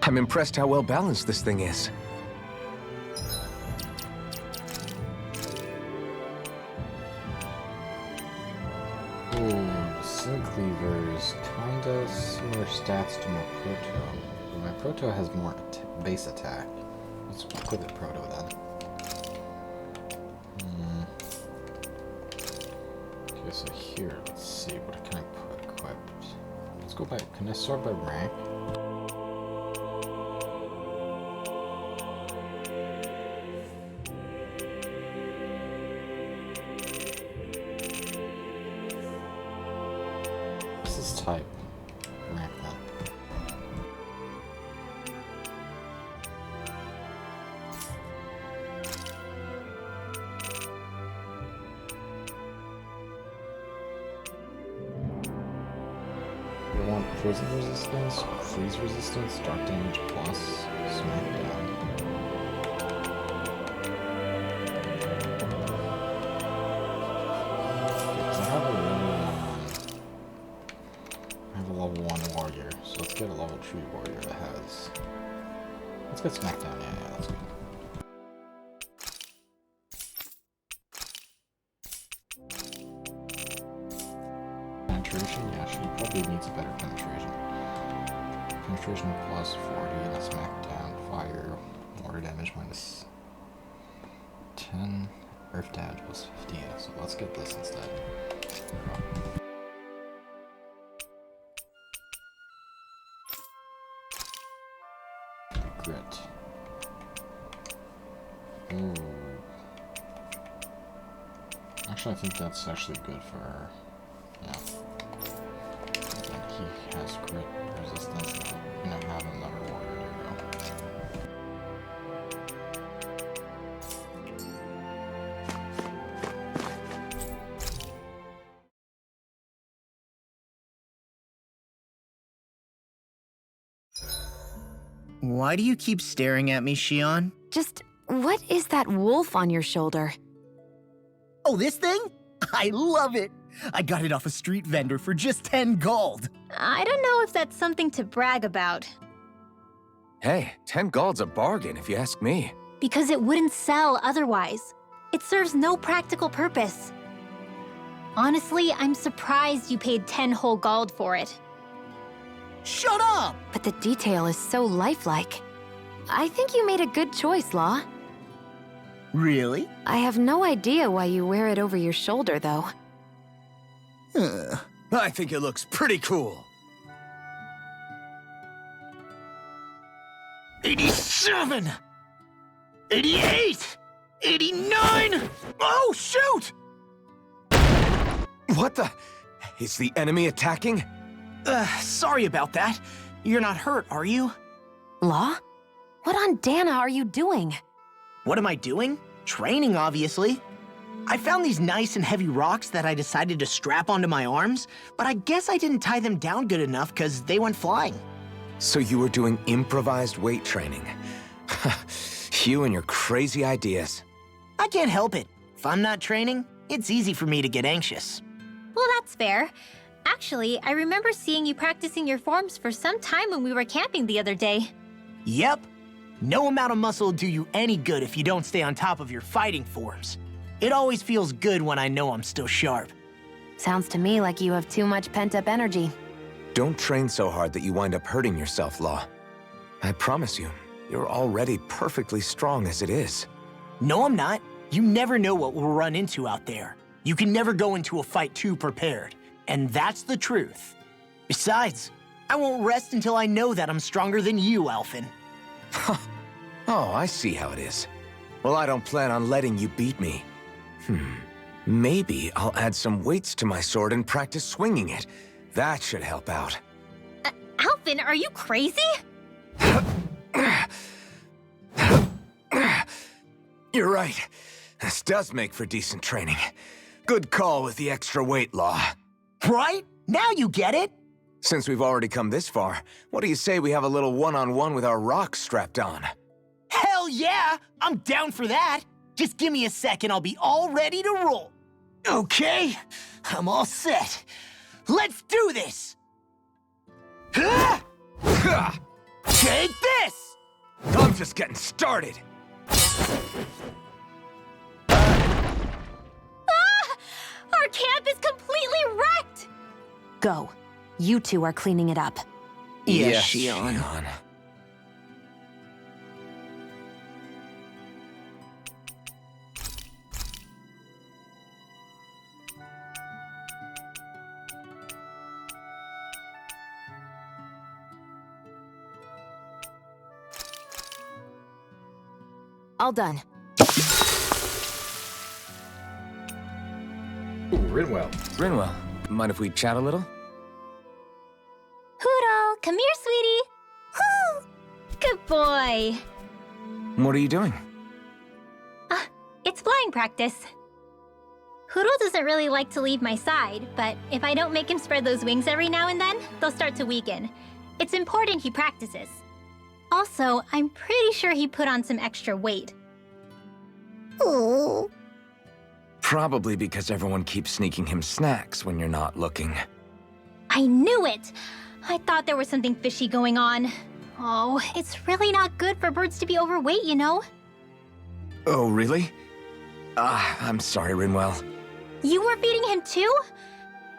I'm impressed how well balanced this thing is. Oh, Sin Cleaver's kinda similar stats to my Proto. But my Proto has more base attack. Let's equip it Proto then. Okay, so here, let's see, what can I put equipped? Let's go by, can I sort by rank? Type rank then. We want prison resistance, freeze resistance, dark damage plus, smackdown. Let's get a level 3 warrior that has... Let's get Smackdown, yeah, that's good. Penetration, yeah, she probably needs a better penetration. penetration plus 40, and a smackdown fire. Water damage minus 10. Earth damage plus 50. So let's get this instead. Grit. Ooh. Actually, I think that's actually good for her. Yeah. I think he has crit resistance. I'm gonna have another water. There you go. Why do you keep staring at me, Shion? Just, what is that wolf on your shoulder? Oh, this thing? I love it! I got it off a street vendor for just 10 gold. I don't know if that's something to brag about, Hey, 10 gold's a bargain if you ask me. because it wouldn't sell otherwise. It serves no practical purpose. Honestly, I'm surprised you paid 10 whole gold for it. Shut up! But the detail is so lifelike. I think you made a good choice, Law. Really? I have no idea why you wear it over your shoulder, though. I think it looks pretty cool. 87! 88! 89! Oh, shoot! What the? Is the enemy attacking? Sorry about that. You're not hurt, are you? Law? What on Dana are you doing? What am I doing? Training, obviously. I found these nice and heavy rocks that I decided to strap onto my arms, but I guess I didn't tie them down good enough because they went flying. So you were doing improvised weight training. You and your crazy ideas. I can't help it. If I'm not training, it's easy for me to get anxious. Well, that's fair. Actually, I remember seeing you practicing your forms for some time when we were camping the other day. Yep. No amount of muscle will do you any good if you don't stay on top of your fighting forms. It always feels good when I know I'm still sharp. Sounds to me like you have too much pent-up energy. Don't train so hard that you wind up hurting yourself, Law. I promise you, you're already perfectly strong as it is. No, I'm not. You never know what we'll run into out there. You can never go into a fight too prepared. And that's the truth. Besides, I won't rest until I know that I'm stronger than you, Alphen. Oh, I see how it is. Well, I don't plan on letting you beat me. Maybe I'll add some weights to my sword and practice swinging it. That should help out. Alphen, are you crazy? You're right. This does make for decent training. Good call with the extra weight, Law. Right? Now you get it? Since we've already come this far, what do you say we have a little one-on-one with our rocks strapped on? Hell yeah! I'm down for that! Just give me a second, I'll be all ready to roll. Okay, I'm all set. Let's do this! Take this! I'm just getting started. Our camp is completely wrecked! Go. You two are cleaning it up. Yes, Shion. All done. Ooh, Rinwell. Rinwell, mind if we chat a little? Huro, come here, sweetie. Woo! Good boy. What are you doing? It's flying practice. Huro doesn't really like to leave my side, but if I don't make him spread those wings every now and then, they'll start to weaken. It's important he practices. Also, I'm pretty sure he put on some extra weight. Oh. Probably because everyone keeps sneaking him snacks when you're not looking. I knew it! I thought there was something fishy going on. Oh, it's really not good for birds to be overweight, you know? Oh, really? I'm sorry, Rinwell. You were feeding him too?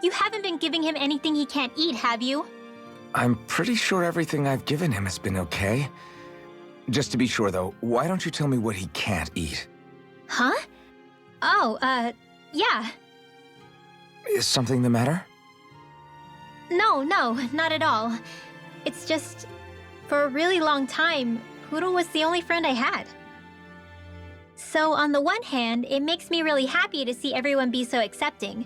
You haven't been giving him anything he can't eat, have you? I'm pretty sure everything I've given him has been okay. Just to be sure, though, why don't you tell me what he can't eat? Huh? Oh, yeah. Is something the matter? No, not at all. It's just, for a really long time, Poodle was the only friend I had. So on the one hand, it makes me really happy to see everyone be so accepting.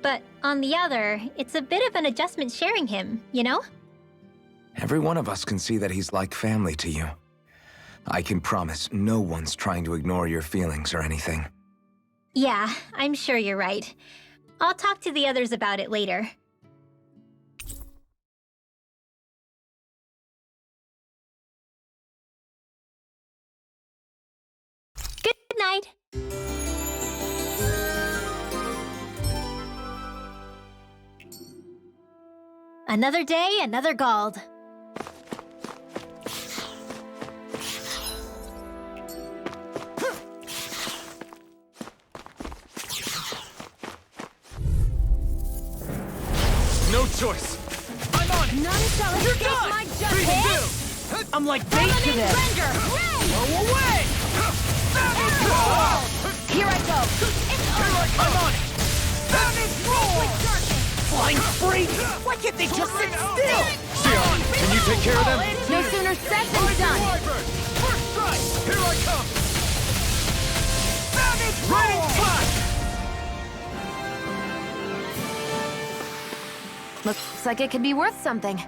But on the other, it's a bit of an adjustment sharing him, you know? Every one of us can see that he's like family to you. I can promise no one's trying to ignore your feelings or anything. Yeah, I'm sure you're right. I'll talk to the others about it later. Good night. Another day, another Gald. No choice! I'm on it! None shall You're escape done! my Freeze justice! and do! I'm like bait to them! Go away! Here I go! I'm on it! Savage roar! Flying spree! Why can't they just sit still? Sion, can you take care of them? No sooner said than done! First strike! Here I come! Savage roar! Flash! Looks like it could be worth something.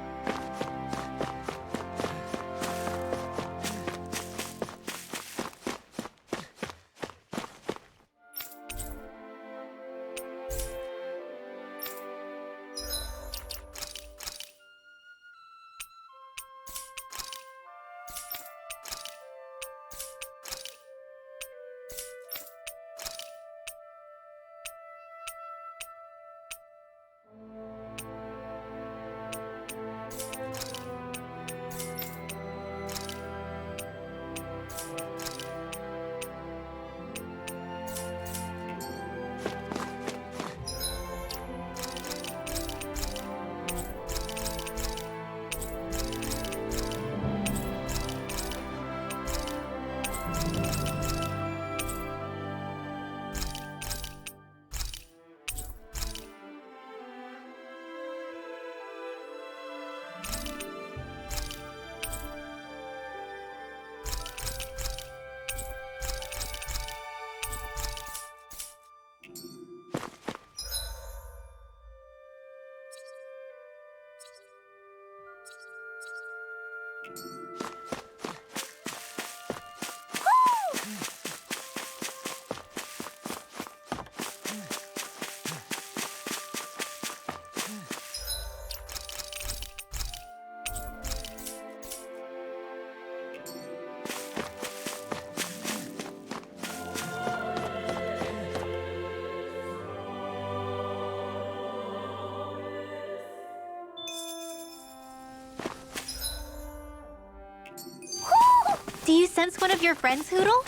Do you sense one of your friends, Hoodle?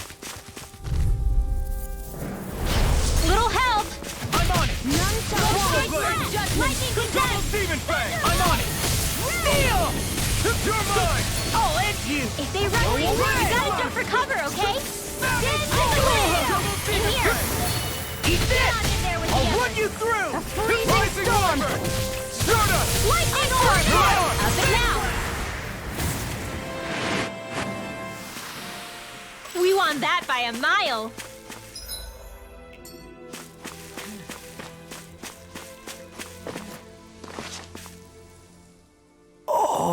Little help! I'm on it! None shall escape my Blade! judgment! Lightning Double condemned! Demon Fang! I'm on it! Steel! You're mine! I'll end you! If they run in, you gotta jump for cover, okay? In here! Eat Get this! on in there with I'll the run others. you through! freezing Rising storm! Wyvern! Stardust! Lightning orb! Power! Up and now! We won that by a mile!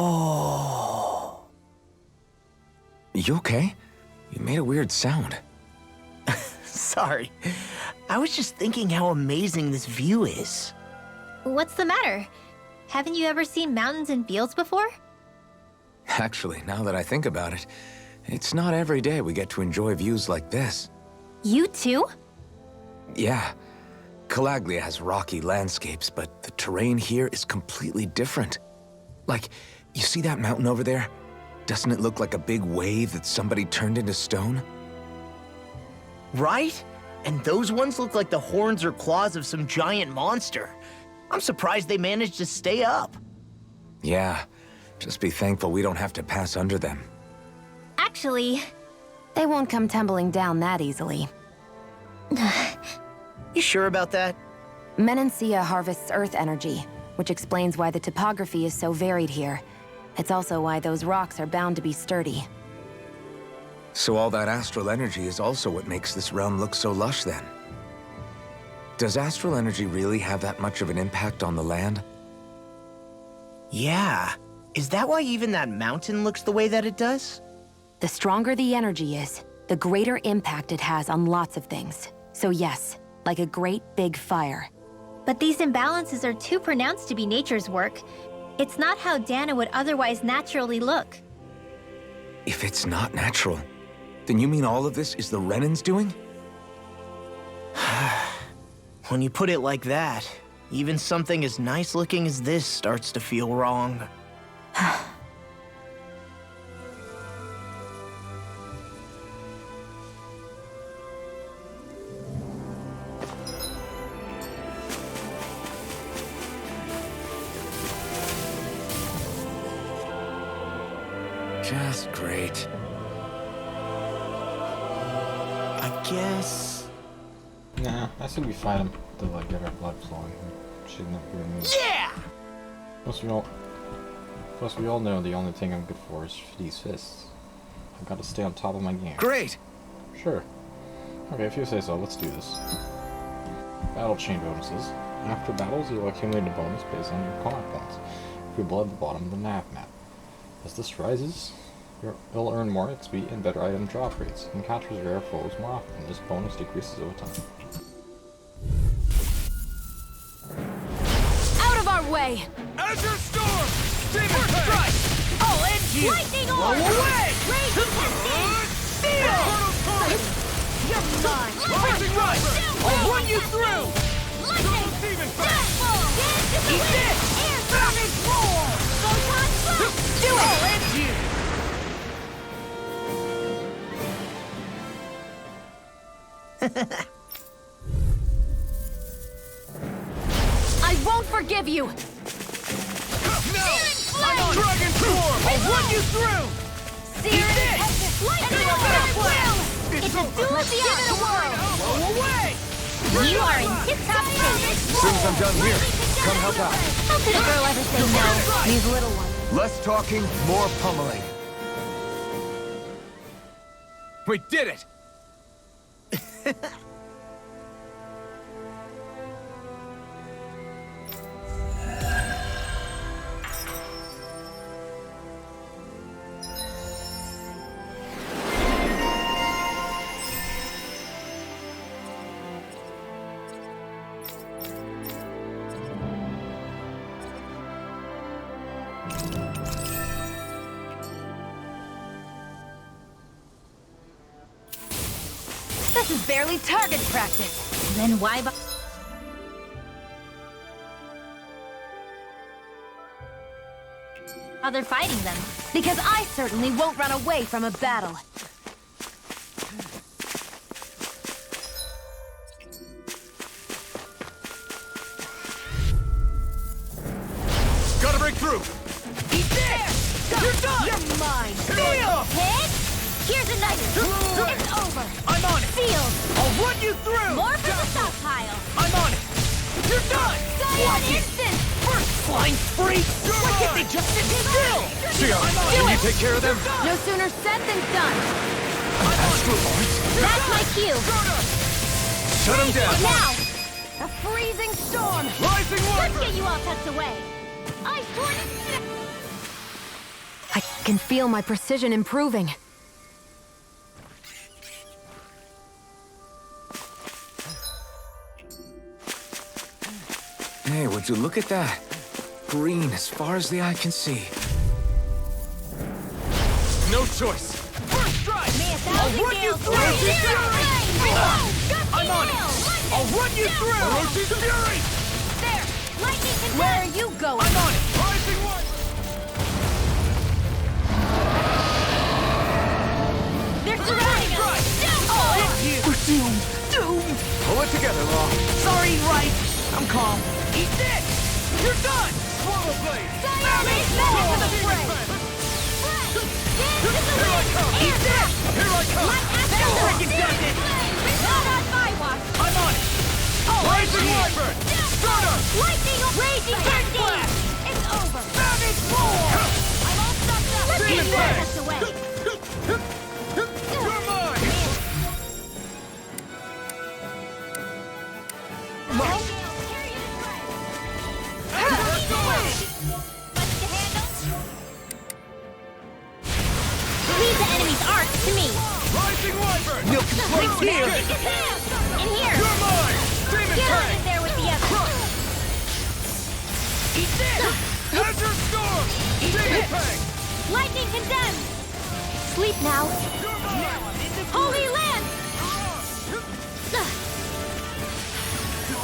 Oh. You okay? You made a weird sound. Sorry. I was just thinking how amazing this view is. What's the matter? Haven't you ever seen mountains and fields before? Actually, now that I think about it, it's not every day we get to enjoy views like this. You too? Yeah, Calaglia has rocky landscapes, but the terrain here is completely different. Like, you see that mountain over there? Doesn't it look like a big wave that somebody turned into stone? Right? And those ones look like the horns or claws of some giant monster. I'm surprised they managed to stay up. Yeah, Just be thankful we don't have to pass under them. Actually, They won't come tumbling down that easily. You sure about that? Menancia harvests earth energy, which explains why the topography is so varied here. It's also why those rocks are bound to be sturdy. So all that astral energy is also what makes this realm look so lush then. Does astral energy really have that much of an impact on the land? Yeah. Is that why even that mountain looks the way that it does? The stronger the energy is, the greater impact it has on lots of things. So yes, like a great big fire. but these imbalances are too pronounced to be nature's work. It's not how Dana would otherwise naturally look. If it's not natural, then you mean all of this is the Renans doing? When you put it like that, even something as nice looking as this starts to feel wrong. Just great. I guess... Nah, I think we fight him to like get our blood flowing. Shouldn't have given me. Yeah! Plus we all know the only thing I'm good for is these fists. I've got to stay on top of my game. Great! Sure. Okay, if you say so, let's do this. Battle chain bonuses. After battles, you'll accumulate a bonus based on your combat points. People at the bottom of the nav map. As this rises, you'll earn more XP and better item drop rates. Encounters rare foes more often. This bonus decreases over time. Out of our way! Azure Storm! Demon Strike! I'll end you! Lightning Blow orb! away! Raise Steel! You're mine! Rising Rush! I'll run you through! Lightning! Demon Strike! Eat this! Air Savage Roar! Photon Blast! Do it! I'll end you! I won't forgive you! No! I'm on Dragon Storm! I'll run you through! Searing this! Lightning It's a duel of the world! Blow away! You are in tip-top shape! As soon as I'm done here, come help out. How could a girl ever say no? These little ones. Less talking, more pummeling. We did it! This is barely target practice. Then why bother fighting them? Because I certainly won't run away from a battle. Gotta break through! Eat this! You're done! You're mine! Steel! Hit! Here's a knife! It's over! I'm on it! Sealed! I'll run you through! More for the stockpile! I'm on it! You're done! Cyan instant! First flying spree! Why can't they just sit still? Shia, can you take care of them? No sooner said than done. That's my cue! Shut them down! Now! A freezing storm. Rising Let's one! get you all tucked away! Ice tornado! I can feel my precision improving. Hey, would you look at that? Green as far as the eye can see. No choice. First strike! I'll run you through! I'm on it! I'll run you through! Orochi's Fury! There! Lightning can Where are you going? I'm on it! Rising one! They're surrounding us! We're doomed! Doomed! Pull it together, Law. Sorry, right. I'm calm. Eat this! You're done! Swallow blade! Savage back to the fray! Dance in the wind! Air thrust! Here I come! Light astral Second does it! Not on my watch! I'm on it! Rising Wyvern! Stardust! Lightning raging blast! It's over! Savage Roar! I'm all stopped up! Let's Demon get blast! this away! You're mine! Leave the enemy's arc to me. Rising Wyvern! Milk and plates here! In here. You're mine! Demon Get on Tank! in there with the others. Eat this! Azure Storm! Demon Tank! Lightning condemned. Sleep now. You're mine! Holy Land.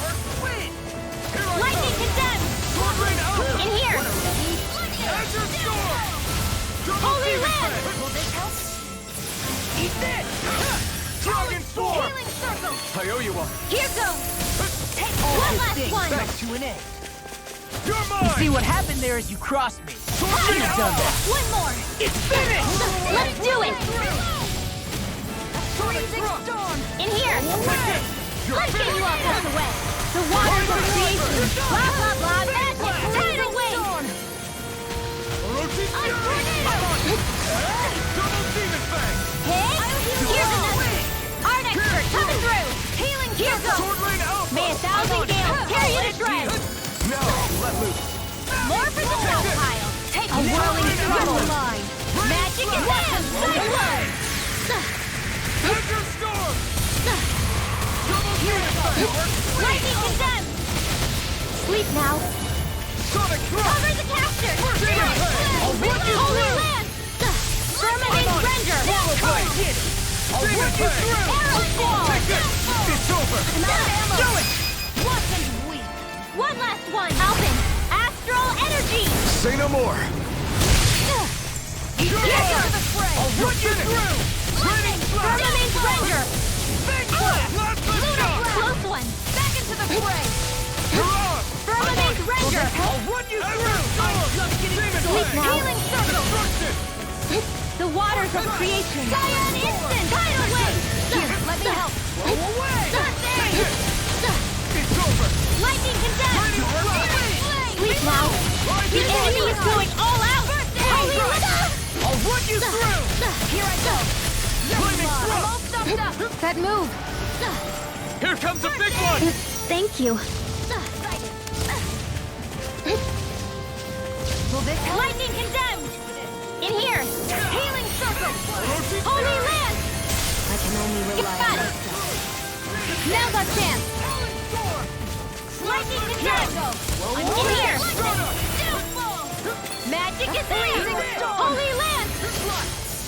Here I Lightning come! condemned. Sword Rain out! In here. Azure Storm! Double Holy Demon Land. Tank! Will this help? Eat this! Dragon Swarm! Healing circle! I owe you one. Here goes. Take One last one. back to an end. You're mine! See what happened there is you crossed me. Sword Rain Should've done out! that. One more. It's finished! Let's do it. Freezing storm! In here. You're Let's get you all finished! out the way. The waters of creation. Blah, blah, blah. Magic. Tidal wave. Orochi's Fury! Double Demon Fang! Hey. Here's another. Art expert coming through. Healing. Here goes. Sword Rain Alpha! May 1,000 gales carry you to shreds. No! Let loose! More for the snow pile. Take a whirling trouble. Magic is them. Cyclone. Azure Storm! Double Demon Fang! Lightning condemned. Sleep now. Sonic Thrust! Cover the caster. Demon Fang! Holy Land. Permanent render. Swallow Blade! Demon Fang! Arrow squall. Take this! It's over! Do it. Watch and weep. One last one. Alpin. Astral energy. Say no more. Here goes the fray. I'll run you through! Lightning. Permanent render. Big Blast! Plasma Shock! Close one. Back into the fray. You're on! Permanent render. I'll run you through! Demon Sleep Fang! now. Healing circle. Destruction! The waters of creation. Cyan instant. Tidal wave. Let me help. Go away! There. It's over! Lightning condemned. Lightning Sleep now. The enemy is going all out. Holy Land. I'll run you through! Here I go. Lightning I'm all Thrust! stuffed up. That move. Here comes the big one! Thank you. Will this help? Lightning condemned. In here. Healing circle. Orochi's Holy Fury! Land. I can only rely on Got it. Now's our chance. Lightning condemned. In here. Magic is there. Holy Land.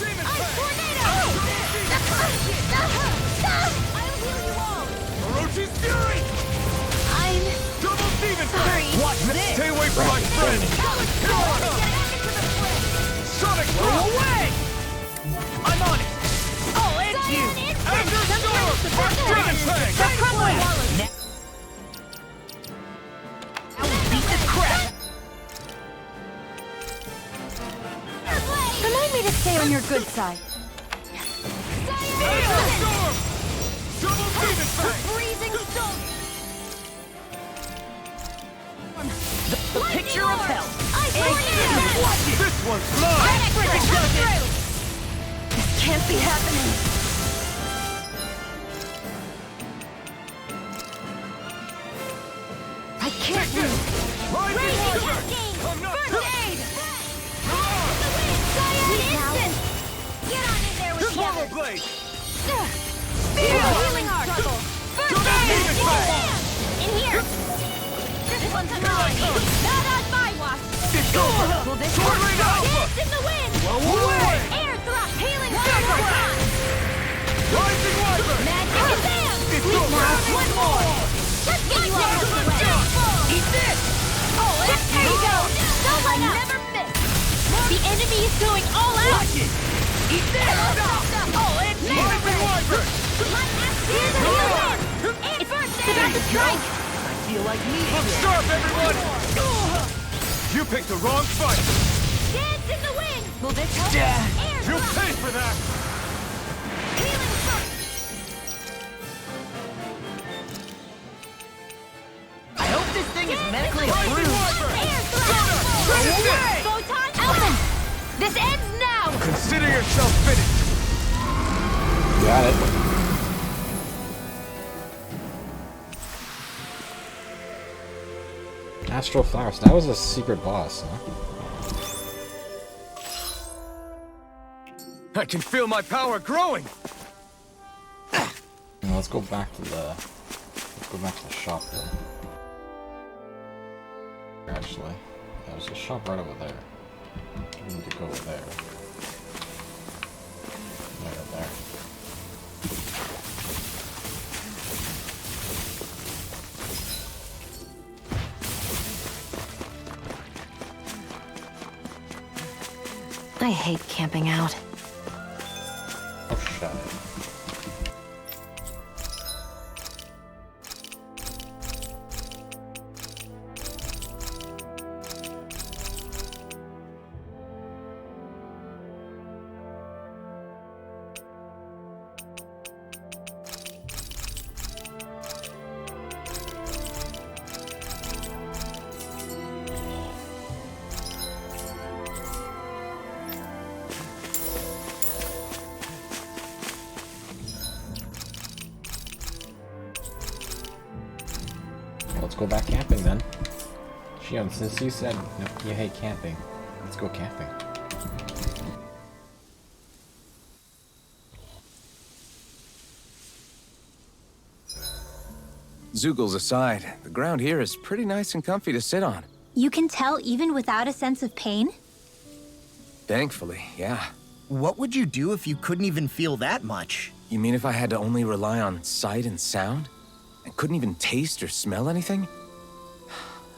Demon Ice Fang! tornado. I'll heal you all. Orochi's Fury! I'm Double Demon Fang! sorry. Watch this! Stay away from my friend! Here I come! Sonic Throw away! I'm on it! I'll end you! Azure Storm! Demon Fang! They're crumbling. Now we beat the crap! Remind me to stay on your good side. Azure Storm! Double Demon Fang! Freezing storm. The picture of hell! Ice tornado. Watch it! This one's mine! Expert come through. This can't be happening! I can't move. Rising Raging Wyvern! cascade. I'm not First done! aid. You're on! Cyan instant. Get on in there with the Swallow others. Blade! Healing arc. First Double aid. Demon Fang! In here. This one's mine. Not on my watch. It's over! Will this Sword work? Rain Alpha! Dance in the wind. Blow away! Air thrust. Healing circle. Rising Wyvern! Magic is them. It's Sleep over! now. One more. Let's get you all out of the way. Eat this! Oh, there you go. Don't let up. Never miss! The enemy is going all out. Watch it! Eat this! I'll end you! Rising Wyvern! Here's a healer. It's about to strike. I feel like me Look again. sharp, everyone! You picked the wrong fight! Dance in the wind! Will this help? Air You'll drop! pay for that! Healing first! I hope this thing is medically Rising approved. Wyvern! Air Soda! blast! Photon Elven! This ends now! Consider yourself finished! Got it. Astral Flowers. That was a secret boss, huh? I can feel my power growing! Now let's go back to the shop though. Actually, there's a shop right over there. We need to go over there. There. I hate camping out. Oh shit. Let's go back camping then. Shion, since you said you hate camping, let's go camping. Zoogles aside, the ground here is pretty nice and comfy to sit on. You can tell even without a sense of pain? Thankfully, yeah. What would you do if you couldn't even feel that much? You mean if I had to only rely on sight and sound? And couldn't even taste or smell anything?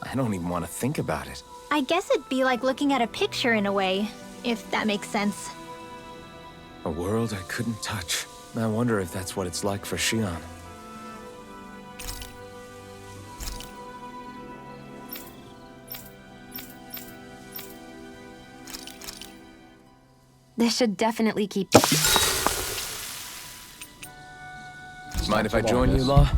I don't even want to think about it. I guess it'd be like looking at a picture in a way, if that makes sense. A world I couldn't touch. I wonder if that's what it's like for Shion. This should definitely keep... Mind if I join you, Law?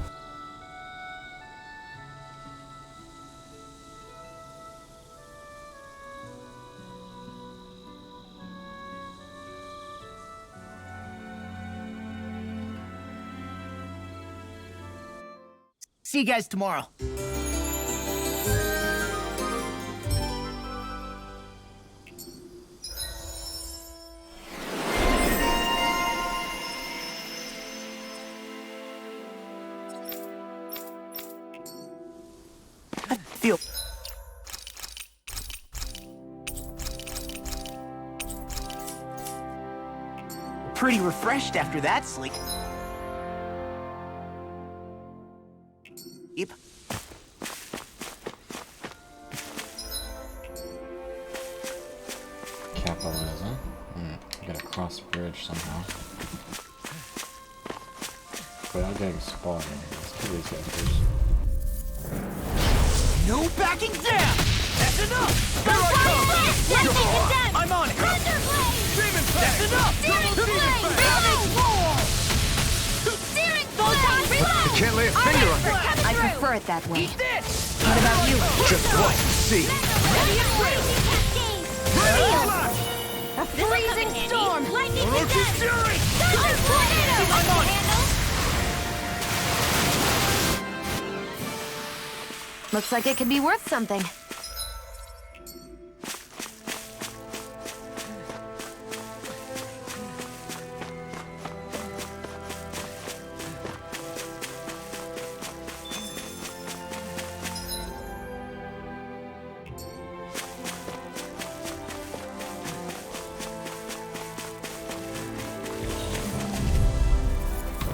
See you guys tomorrow. I feel... pretty refreshed after that sleep. Yep. Capitalism. I gotta cross the bridge somehow. Without getting spotted. Let's kill these guys first. No backing down! That's enough! Here I come! Let's take it down! I'm on it! Thunder Blade! Demon That's Fang! enough! Steering Demon Blade! Fang! Steering Photon Reload! I can't lay a finger on it. I prefer it that way. Eat this! What about you? Just watch and see. Radiant Raging Cascade! Blast! A freezing storm! Lightning Orochi Descent! Fury! Thunder Tornado! I'm on it! Looks like it could be worth something.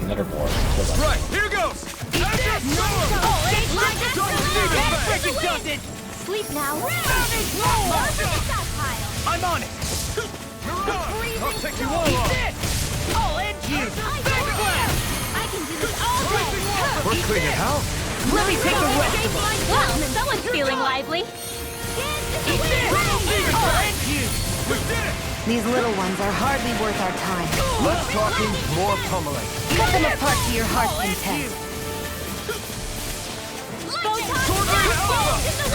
Another board. Hold on. Right, here goes! Azure Storm! Freaking does it! Sleep now. I'm on it! Mirage! I'll take you all Eat on! this! I'll end you! I can do this all day. We're cleaning house. Let me take the rest of them! Well, someone's feeling lively. These little ones are hardly worth our time. Less talking, more pummeling. Cut them apart to your heart's content.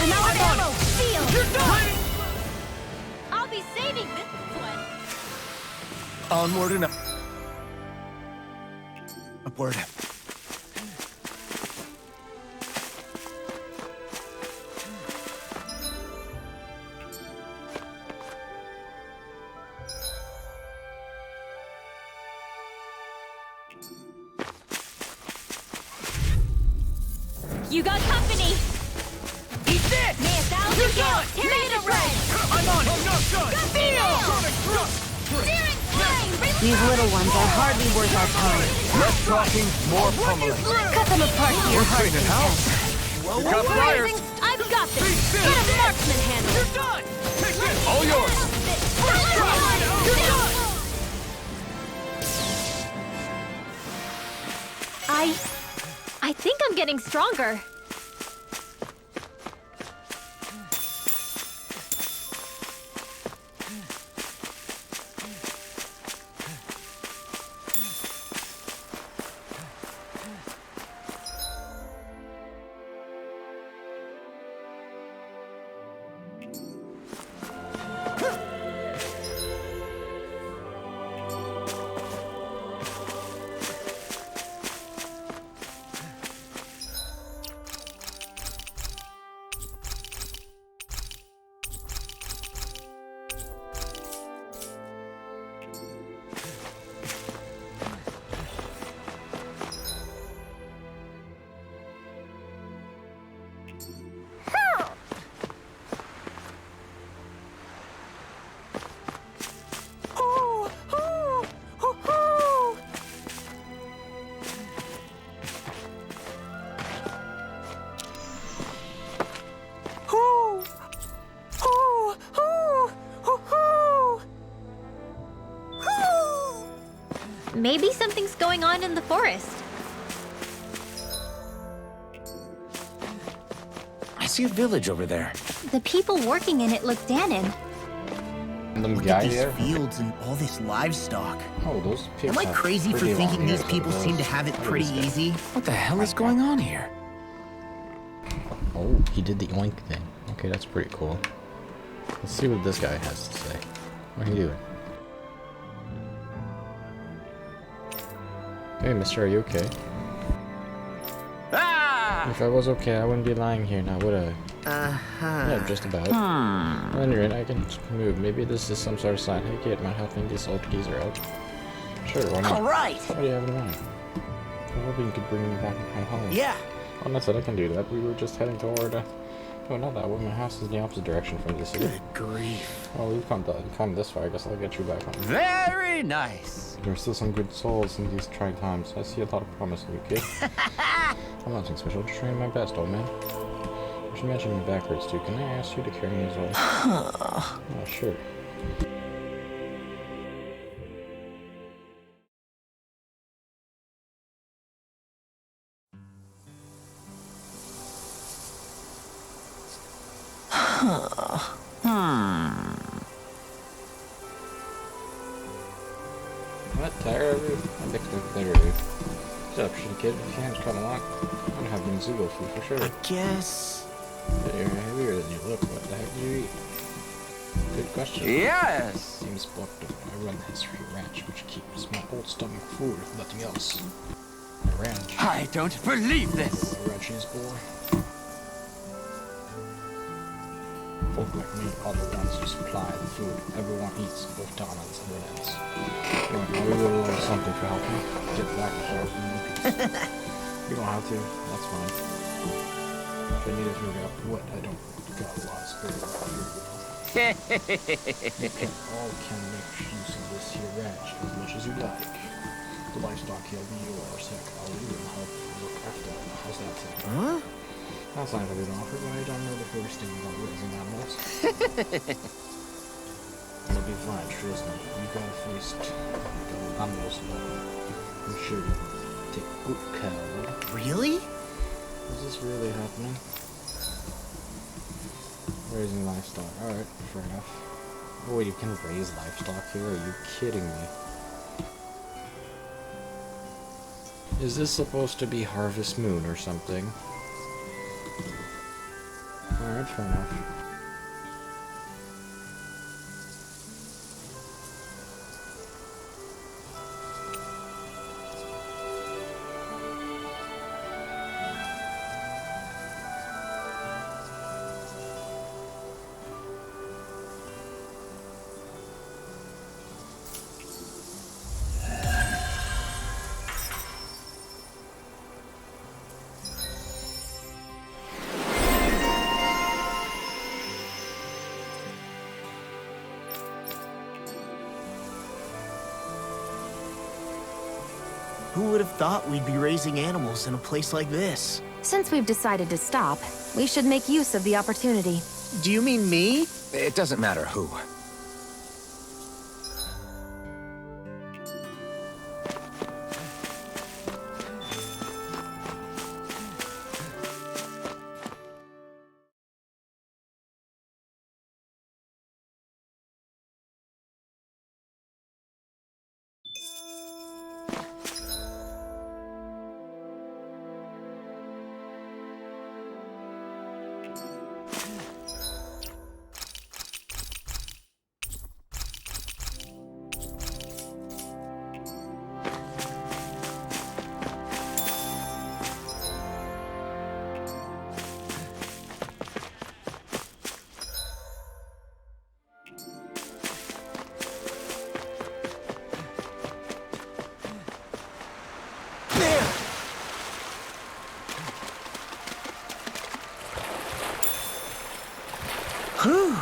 I'm out of ammo! Seal! You're done! I'll be saving this one! Onward and upward. You got company! Eat this! May a thousand kills tear you to red! I'm on it! I'm not done! Searing flame! These little ones are hardly worth our time. Less talking, more pummeling. Cut them apart to your heart's Clean it content. house. You got flyers! I've got this! Get a marksman handle! You're done! Take this! All yours. You're done! I think I'm getting stronger. Maybe something's going on in the forest. I see a village over there. The people working in it look Danon. Random Look guy at these there. fields and all this livestock. Oh, those pigs Am I have crazy for pretty long thinking these ears, people but seem to those- have it what pretty is that? easy? What the hell is going on here? Oh, he did the oink thing. Okay, that's pretty cool. Let's see what this guy has to say. What are you doing? Hey, mister, are you okay? Ah! If I was okay, I wouldn't be lying here now, would I? Yeah, just about. Well, anyway, I can move. Maybe this is some sort of sign. Hey, kid, mind helping this old geezer out? Sure, why not? All right. What do you have in mind? I'm hoping you could bring me back home. Yeah. Oh, that's it, I can do that. We were just heading toward, oh, not that way. My house is in the opposite direction from the city. Good grief. Oh, we've come this far. I guess I'll get you back home. Very nice. There's still some good souls in these trying times. I see a lot of promise in you, kid. I'm nothing special, just trying my best, old man. You should mention me backwards, too. Can I ask you to carry me as well? Oh, sure. What? Tire roof? I'm fixing the tire roof. What's up, shitty kid? If your hands come along, I'm having Zugo food for sure. I guess. You're heavier than you look. What the heck do you eat? Good question. Yes. Seems blocked up. I run the history ranch, which keeps my old stomach full with nothing else. A ranch. I don't believe this. A ranch's boy. Folk like me are the ones who supply the food everyone eats, both Donans and Renans. We will learn something to help me get back to our peace. You don't have to. That's fine. If I need to figure out what I don't got a lot of spirit around here, you all can make use of this here ranch as much as you like. The livestock will be yours. Heck, I'll even help look after them. How's that sound? Huh? That sounds a bit awkward, but I don't know the first thing about raising animals. It'll be fine, trust me. You gotta face animals now. I'm sure to take good care of them. Really? Is this really happening? Raising livestock. Alright, fair enough. Oh, you can raise livestock here? Are you kidding me? Is this supposed to be Harvest Moon or something? Alright, fair enough. Who would have thought we'd be raising animals in a place like this? Since we've decided to stop, we should make use of the opportunity. Do you mean me? It doesn't matter who. Whew.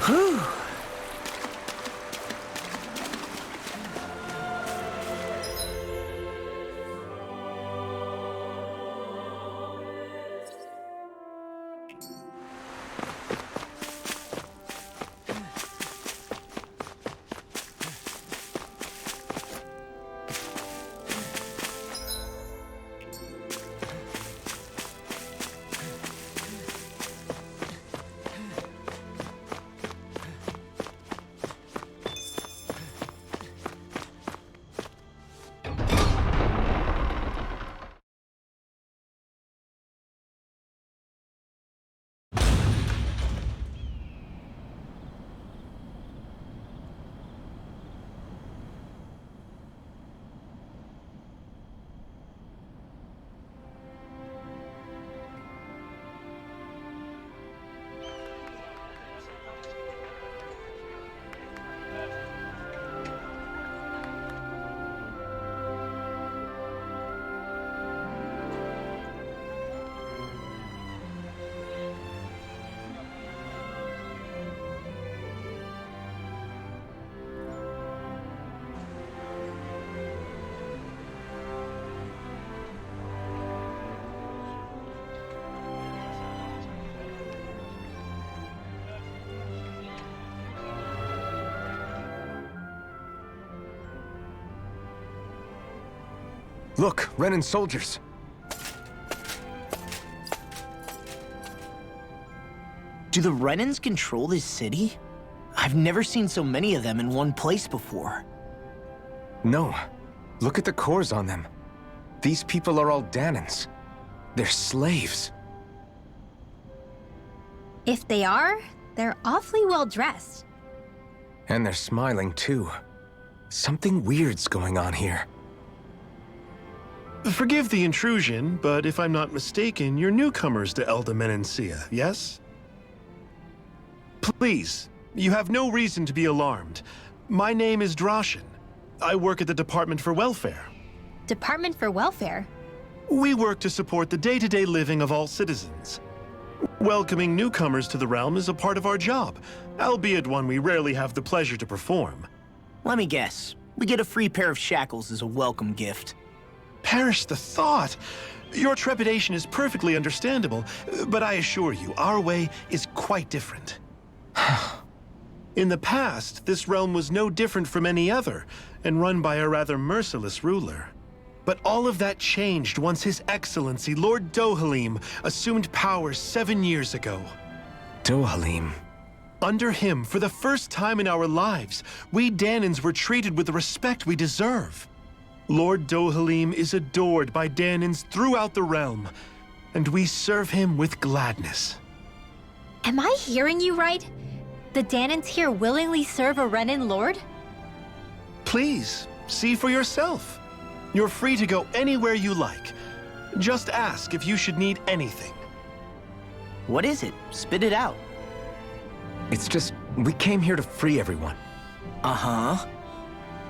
Whew. Look, Renan soldiers. Do the Renans control this city? I've never seen so many of them in one place before. No. Look at the cores on them. These people are all Danans. They're slaves. If they are, they're awfully well dressed. And they're smiling, too. Something weird's going on here. Forgive the intrusion, but if I'm not mistaken, you're newcomers to Elda Menencia, yes? Please, you have no reason to be alarmed. My name is Droshin. I work at the Department for Welfare. Department for Welfare? We work to support the day-to-day living of all citizens. Welcoming newcomers to the realm is a part of our job, albeit one we rarely have the pleasure to perform. Let me guess. We get a free pair of shackles as a welcome gift. Perish the thought! Your trepidation is perfectly understandable, but I assure you, our way is quite different. In the past, this realm was no different from any other, and run by a rather merciless ruler. But all of that changed once His Excellency, Lord Dohalim, assumed power 7 years ago. Dohalim. Under him, for the first time in our lives, we Danans were treated with the respect we deserve. Lord Dohalim is adored by Danans throughout the realm, and we serve him with gladness. Am I hearing you right? The Danans here willingly serve a Renan lord? Please, see for yourself. You're free to go anywhere you like. Just ask if you should need anything. What is it? Spit it out. It's just, we came here to free everyone. Uh-huh.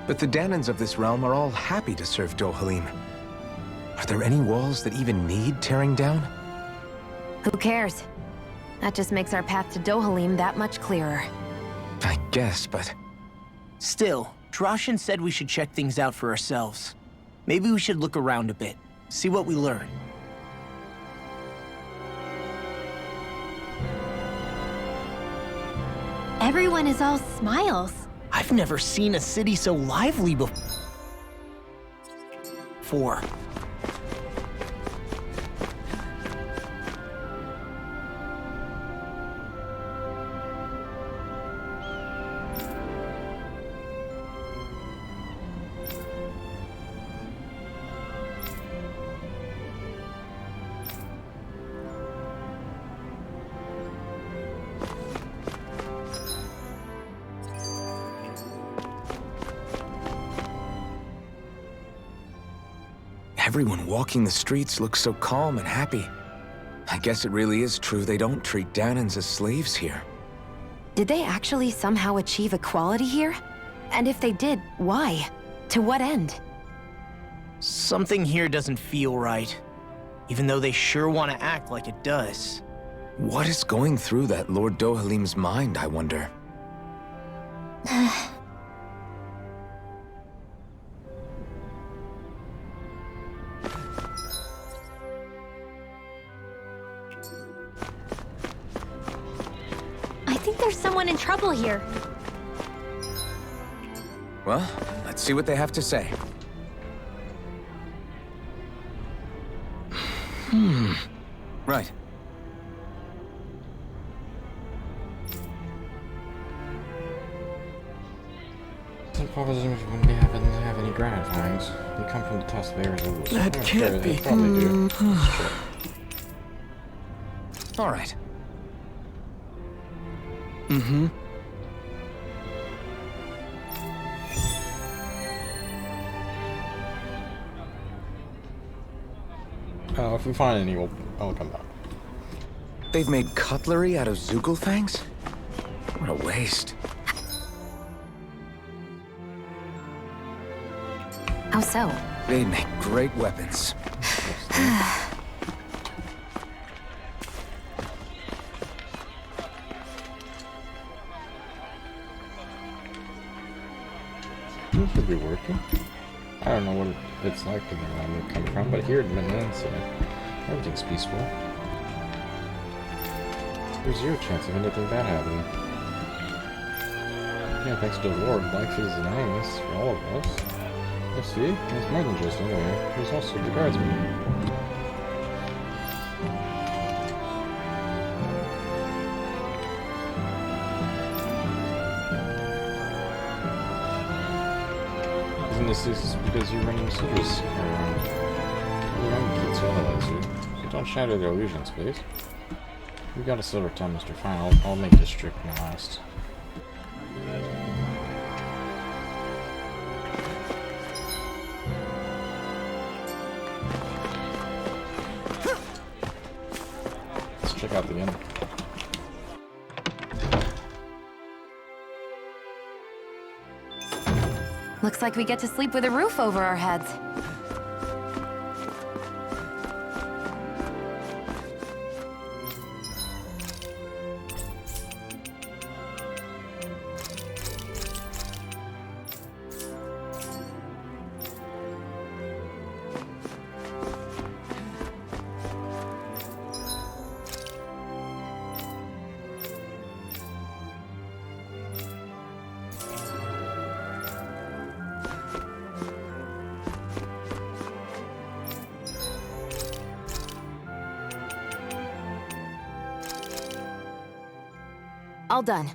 But the Danans of this realm are all happy to serve Dohalim. Are there any walls that even need tearing down? Who cares? That just makes our path to Dohalim that much clearer. I guess, but... Still, Droshin said we should check things out for ourselves. Maybe we should look around a bit, see what we learn. Everyone is all smiles. I've never seen a city so lively before. Everyone walking the streets looks so calm and happy. I guess it really is true they don't treat Danans as slaves here. Did they actually somehow achieve equality here? And if they did, why? To what end? Something here doesn't feel right, even though they sure want to act like it does. What is going through that Lord Dohalim's mind, I wonder? I think there's someone in trouble here. Well, let's see what they have to say. Right. Some propositions wouldn't have any gratifyings. You come from the toss of Arizona. That can't be. They probably do. Sure. All right. Mm-hmm. If we find any, I'll come back. They've made cutlery out of Zugelfangs? What a waste. How so? They make great weapons. This should be working. I don't know what it's like in the realm we come from, but here in Menencia, everything's peaceful. There's zero chance of anything bad happening. Yeah, thanks to the Lord, life is nice for all of us. You see, there's more than just anyway. There's also the guardsman. Isn't this Obviously, it's because you're running cities around. The young kids realize you. So don't shatter their illusions, please. We got a silver time, Mr. Fine. I'll make this trip last. Let's check out the inn. Looks like we get to sleep with a roof over our heads. All done.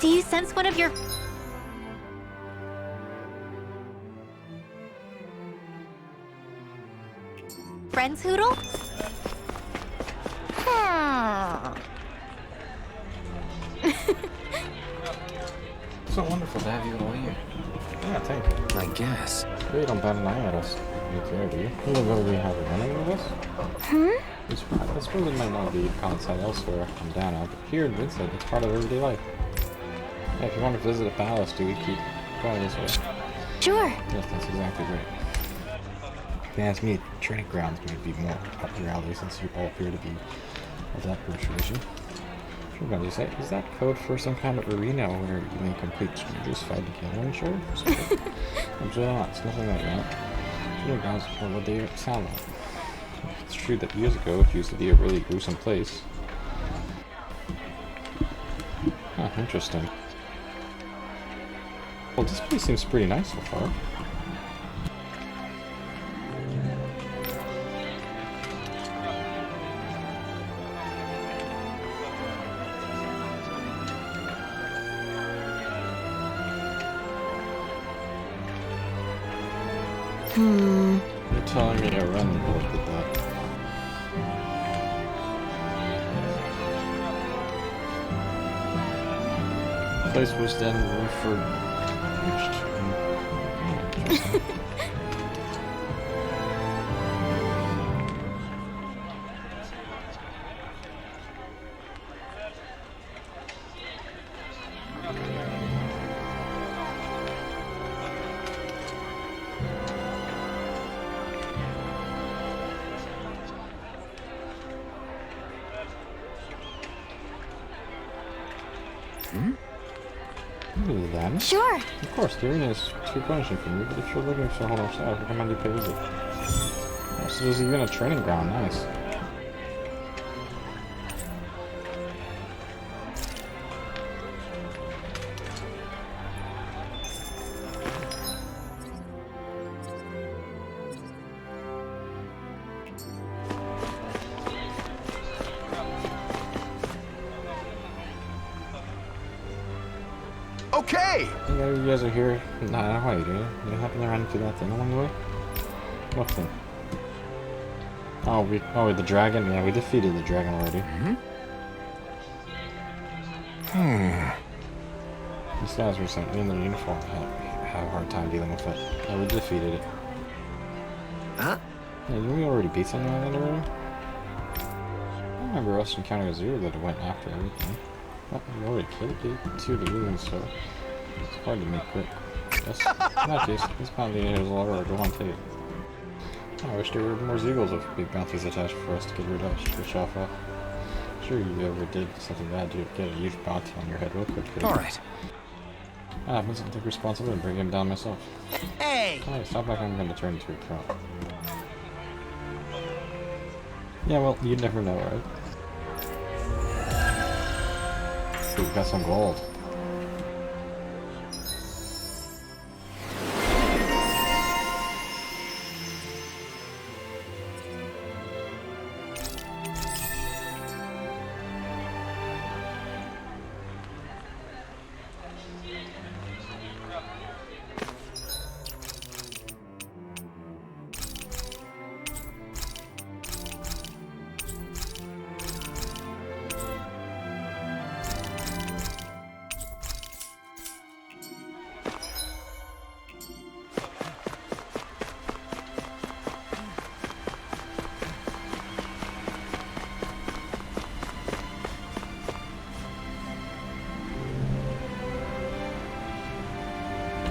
Do you sense one of your... friends, Hoodle? So wonderful to have you all here. Yeah, thank you. I guess. You don't bat an eye at us. You care, do you? You don't really have a running with us? I suppose it might not be outside elsewhere on Dana, but here in Vincent, it's part of everyday life. Yeah, if you want to visit a palace, do we keep going this way? Sure. Yes, that's exactly right. If you ask me, training grounds might be more up your alley since you all appear to be of that persuasion. Sure, about to say, is that code for some kind of arena where you may complete strangers fight together and share? Absolutely not. It's nothing like that. Training grounds are what they sound like. It's true that years ago it used to be a really gruesome place. Huh, interesting. Well, this place seems pretty nice so far. You're telling me a run book with that. The place was then refurbished. Interesting. That? Sure. Of course, the arena is too punishing for me, but if you're looking for a whole outside, I recommend you pay a visit. Oh, so there's even a training ground, nice. Okay! Yeah, you guys are here. Nah, wait, do you? You happen to run into that thing along the way? What thing? Oh, the dragon? Yeah, we defeated the dragon already. These guys were sent in their uniform have a hard time dealing with it. Yeah, we defeated it. Huh? Yeah, didn't we already beat something like that already? I remember us encountering a zero that went after everything. Well, we already killed two of the humans, so it's hard to make quick. Yes. In that case, this bounty is a lot to one take. I wish there were more Zeagles with big bounties attached for us to get rid of, to shelf off. Sure, you ever did something bad to get a huge bounty on your head real quick. Alright. happens, I'll take responsibility and bring him down myself. Hey! Alright, stop like I'm gonna turn into a prop. Yeah, well, you never know, right? We've got some gold.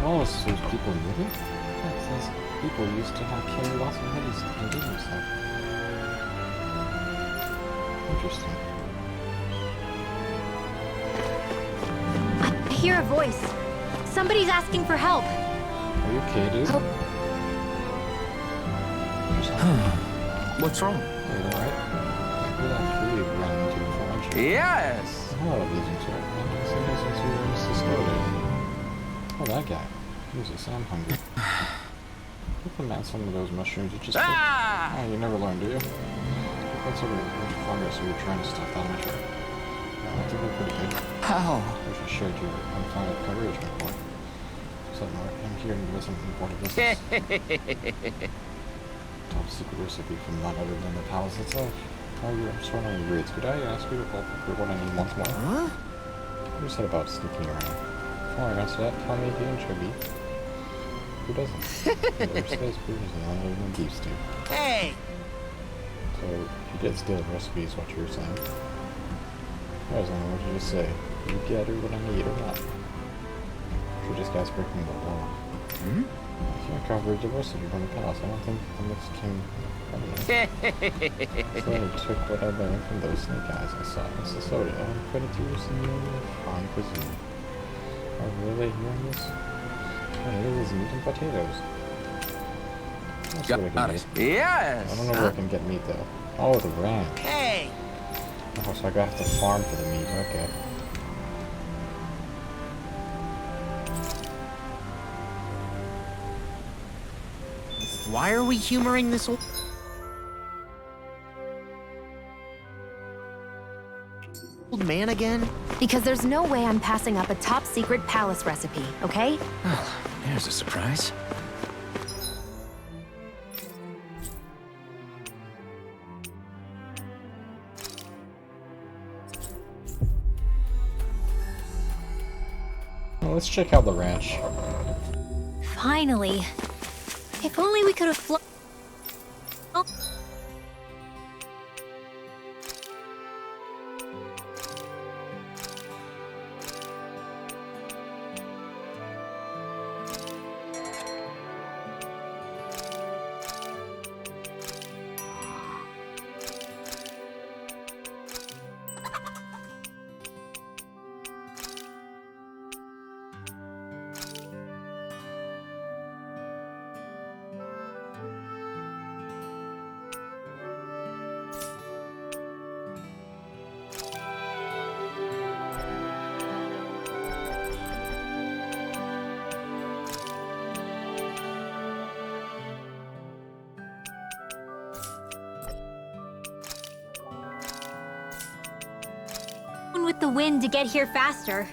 Oh, so people moving? Yeah, it says people used to have carry lots of hoodies and do stuff. Interesting. I hear a voice. Somebody's asking for help. Are you okay, dude? Help. What's wrong? Are you alright? Where that tree ran into the forge? Yes! Oh, leading to it. I see this since we were suspended. Oh, that guy. Jesus, I'm hungry. Give the man some of those mushrooms you just picked. Ah! Oh, you never learn, do you? That's sort of much progress we were trying to stuff that much. I think they're pretty good. How? Wish I shared your unfounded courage before. So, I'm here to do something important business. Top secret recipe from none other than the palace itself. Oh, you're sworn on your grades. Could I ask you to call for what I need once more? Huh? What you said about sneaking around? Before I answer that, tell me the intro beat. Who doesn't? Their space breeders and none other than beef stew. Hey! So, you did steal the recipe is what you were saying. I was wondering what you just say. Did you get her what I need or not? Sure, this guy's breaking the law. Hmm? I can't cover the recipe from the palace. I don't think the mix came from it. So I took what I learned from those snake eyes I saw in Sasota and put it to use in your fine cuisine. Are we really hearing this? What it is meat and potatoes. Let's see what I can get. Yes! I don't know where I can get meat though. Oh, the ranch. Hey! Oh, so I gotta have to farm for the meat. Okay. Why are we humoring this old man again? Because there's no way I'm passing up a top secret palace recipe, okay? Oh, there's a surprise. Well, let's check out the ranch. Finally. If only we could have flown. Oh. With the wind to get here faster.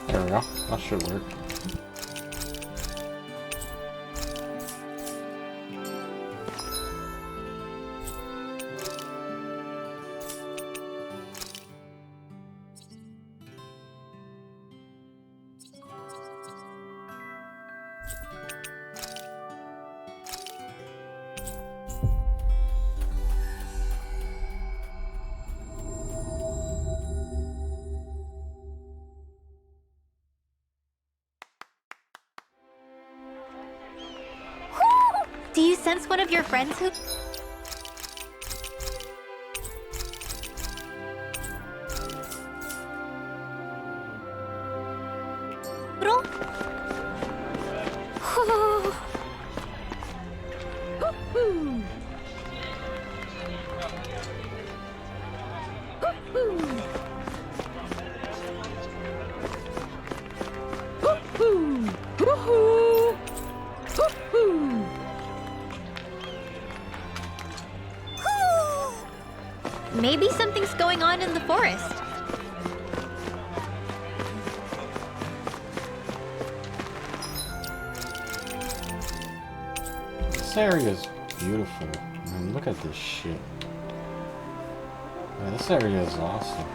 There we go. That should work. Do you sense one of your friends who... Maybe something's going on in the forest. This area is beautiful. Man, look at this shit. Man, this area is awesome.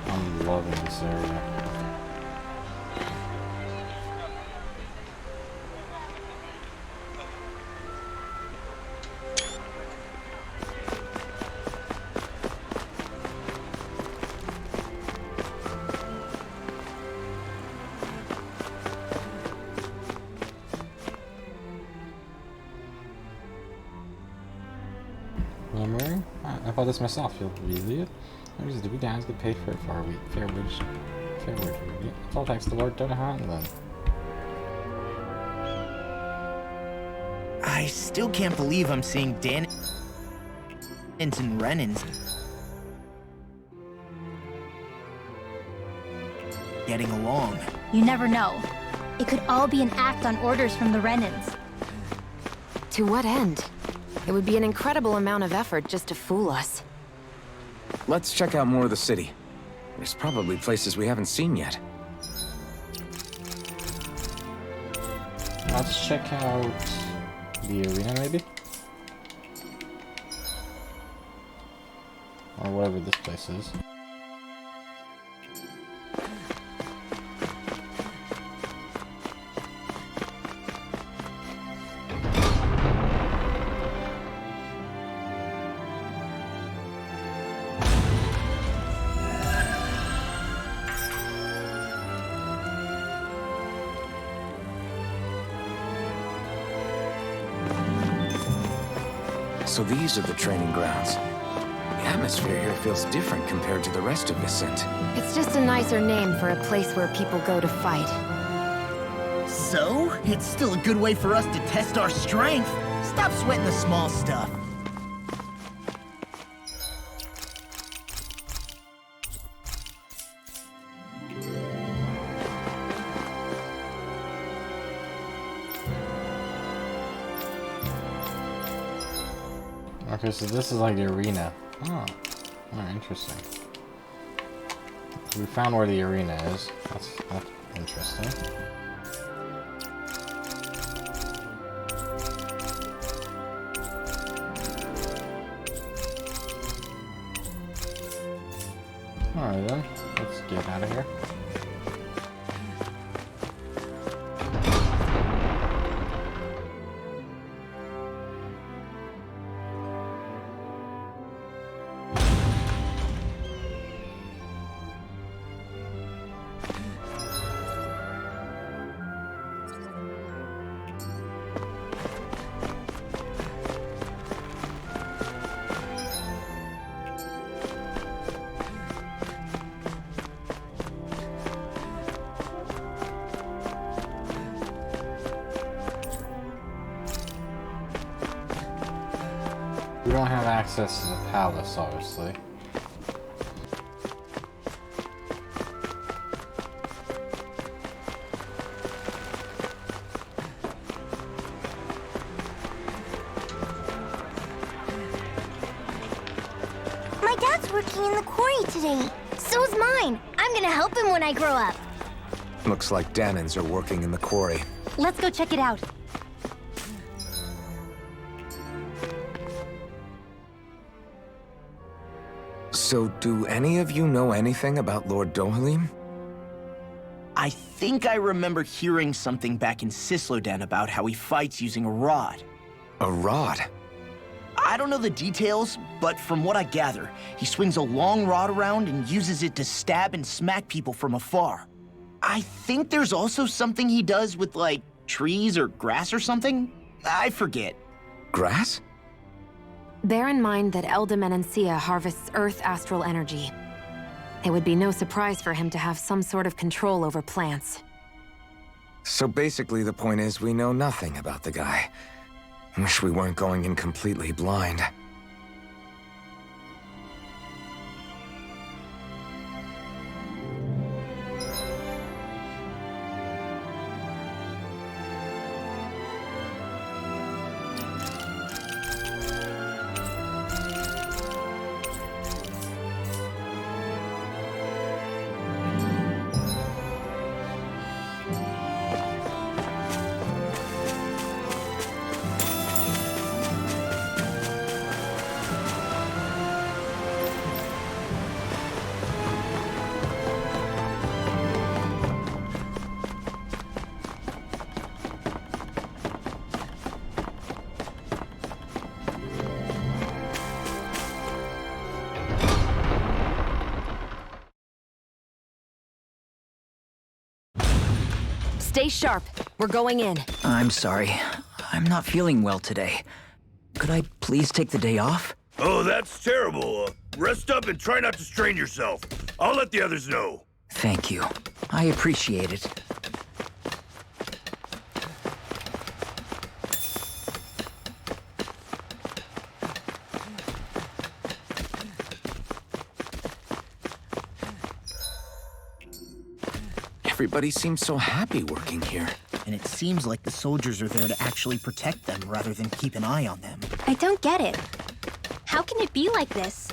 I'm loving this area. Remembering? I bought this myself. You'll really it? Notice the guys get paid for it for a week. Fair wage. It's all thanks to Lord Donahan then. I still can't believe I'm seeing Dan and Renans getting along. You never know. It could all be an act on orders from the Renans. To what end? It would be an incredible amount of effort just to fool us. Let's check out more of the city. There's probably places we haven't seen yet. Let's check out the arena, maybe? Or whatever this place is. So these are the training grounds. The atmosphere here feels different compared to the rest of Vicent. It's just a nicer name for a place where people go to fight. So, it's still a good way for us to test our strength. Stop sweating the small stuff. Okay, so this is like the arena. Oh, interesting. We found where the arena is. That's interesting. Alright then, let's get out of here. We don't have access to the palace, obviously. My dad's working in the quarry today. So is mine. I'm gonna help him when I grow up. Looks like Danans are working in the quarry. Let's go check it out. So, do any of you know anything about Lord Dohalim? I think I remember hearing something back in Sislodan about how he fights using a rod. A rod? I don't know the details, but from what I gather, he swings a long rod around and uses it to stab and smack people from afar. I think there's also something he does with, like, trees or grass or something? I forget. Grass? Bear in mind that Elda Menancia harvests Earth astral energy. It would be no surprise for him to have some sort of control over plants. So basically the point is we know nothing about the guy. Wish we weren't going in completely blind. Stay sharp. We're going in. I'm sorry. I'm not feeling well today. Could I please take the day off? Oh, that's terrible. Rest up and try not to strain yourself. I'll let the others know. Thank you. I appreciate it. Everybody seems so happy working here. And it seems like the soldiers are there to actually protect them rather than keep an eye on them. I don't get it. How can it be like this?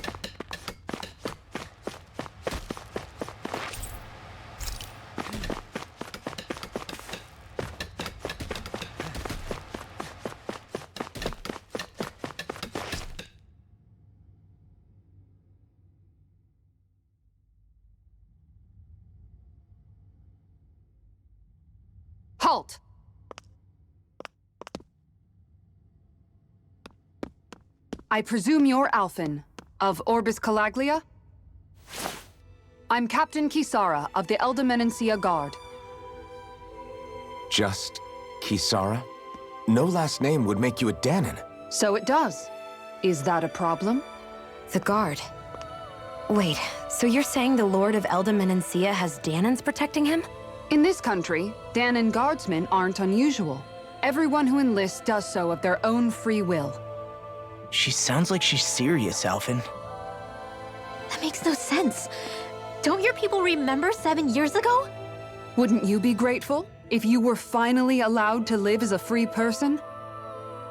Halt! I presume you're Alphen, of Orbis Calaglia? I'm Captain Kisara of the Eldermenencia Guard. Just Kisara? No last name would make you a Danon. So it does. Is that a problem? The guard. Wait, so you're saying the Lord of Eldermenencia has Danons protecting him? In this country, Danon guardsmen aren't unusual. Everyone who enlists does so of their own free will. She sounds like she's serious, Alphen. That makes no sense. Don't your people remember 7 years ago? Wouldn't you be grateful if you were finally allowed to live as a free person?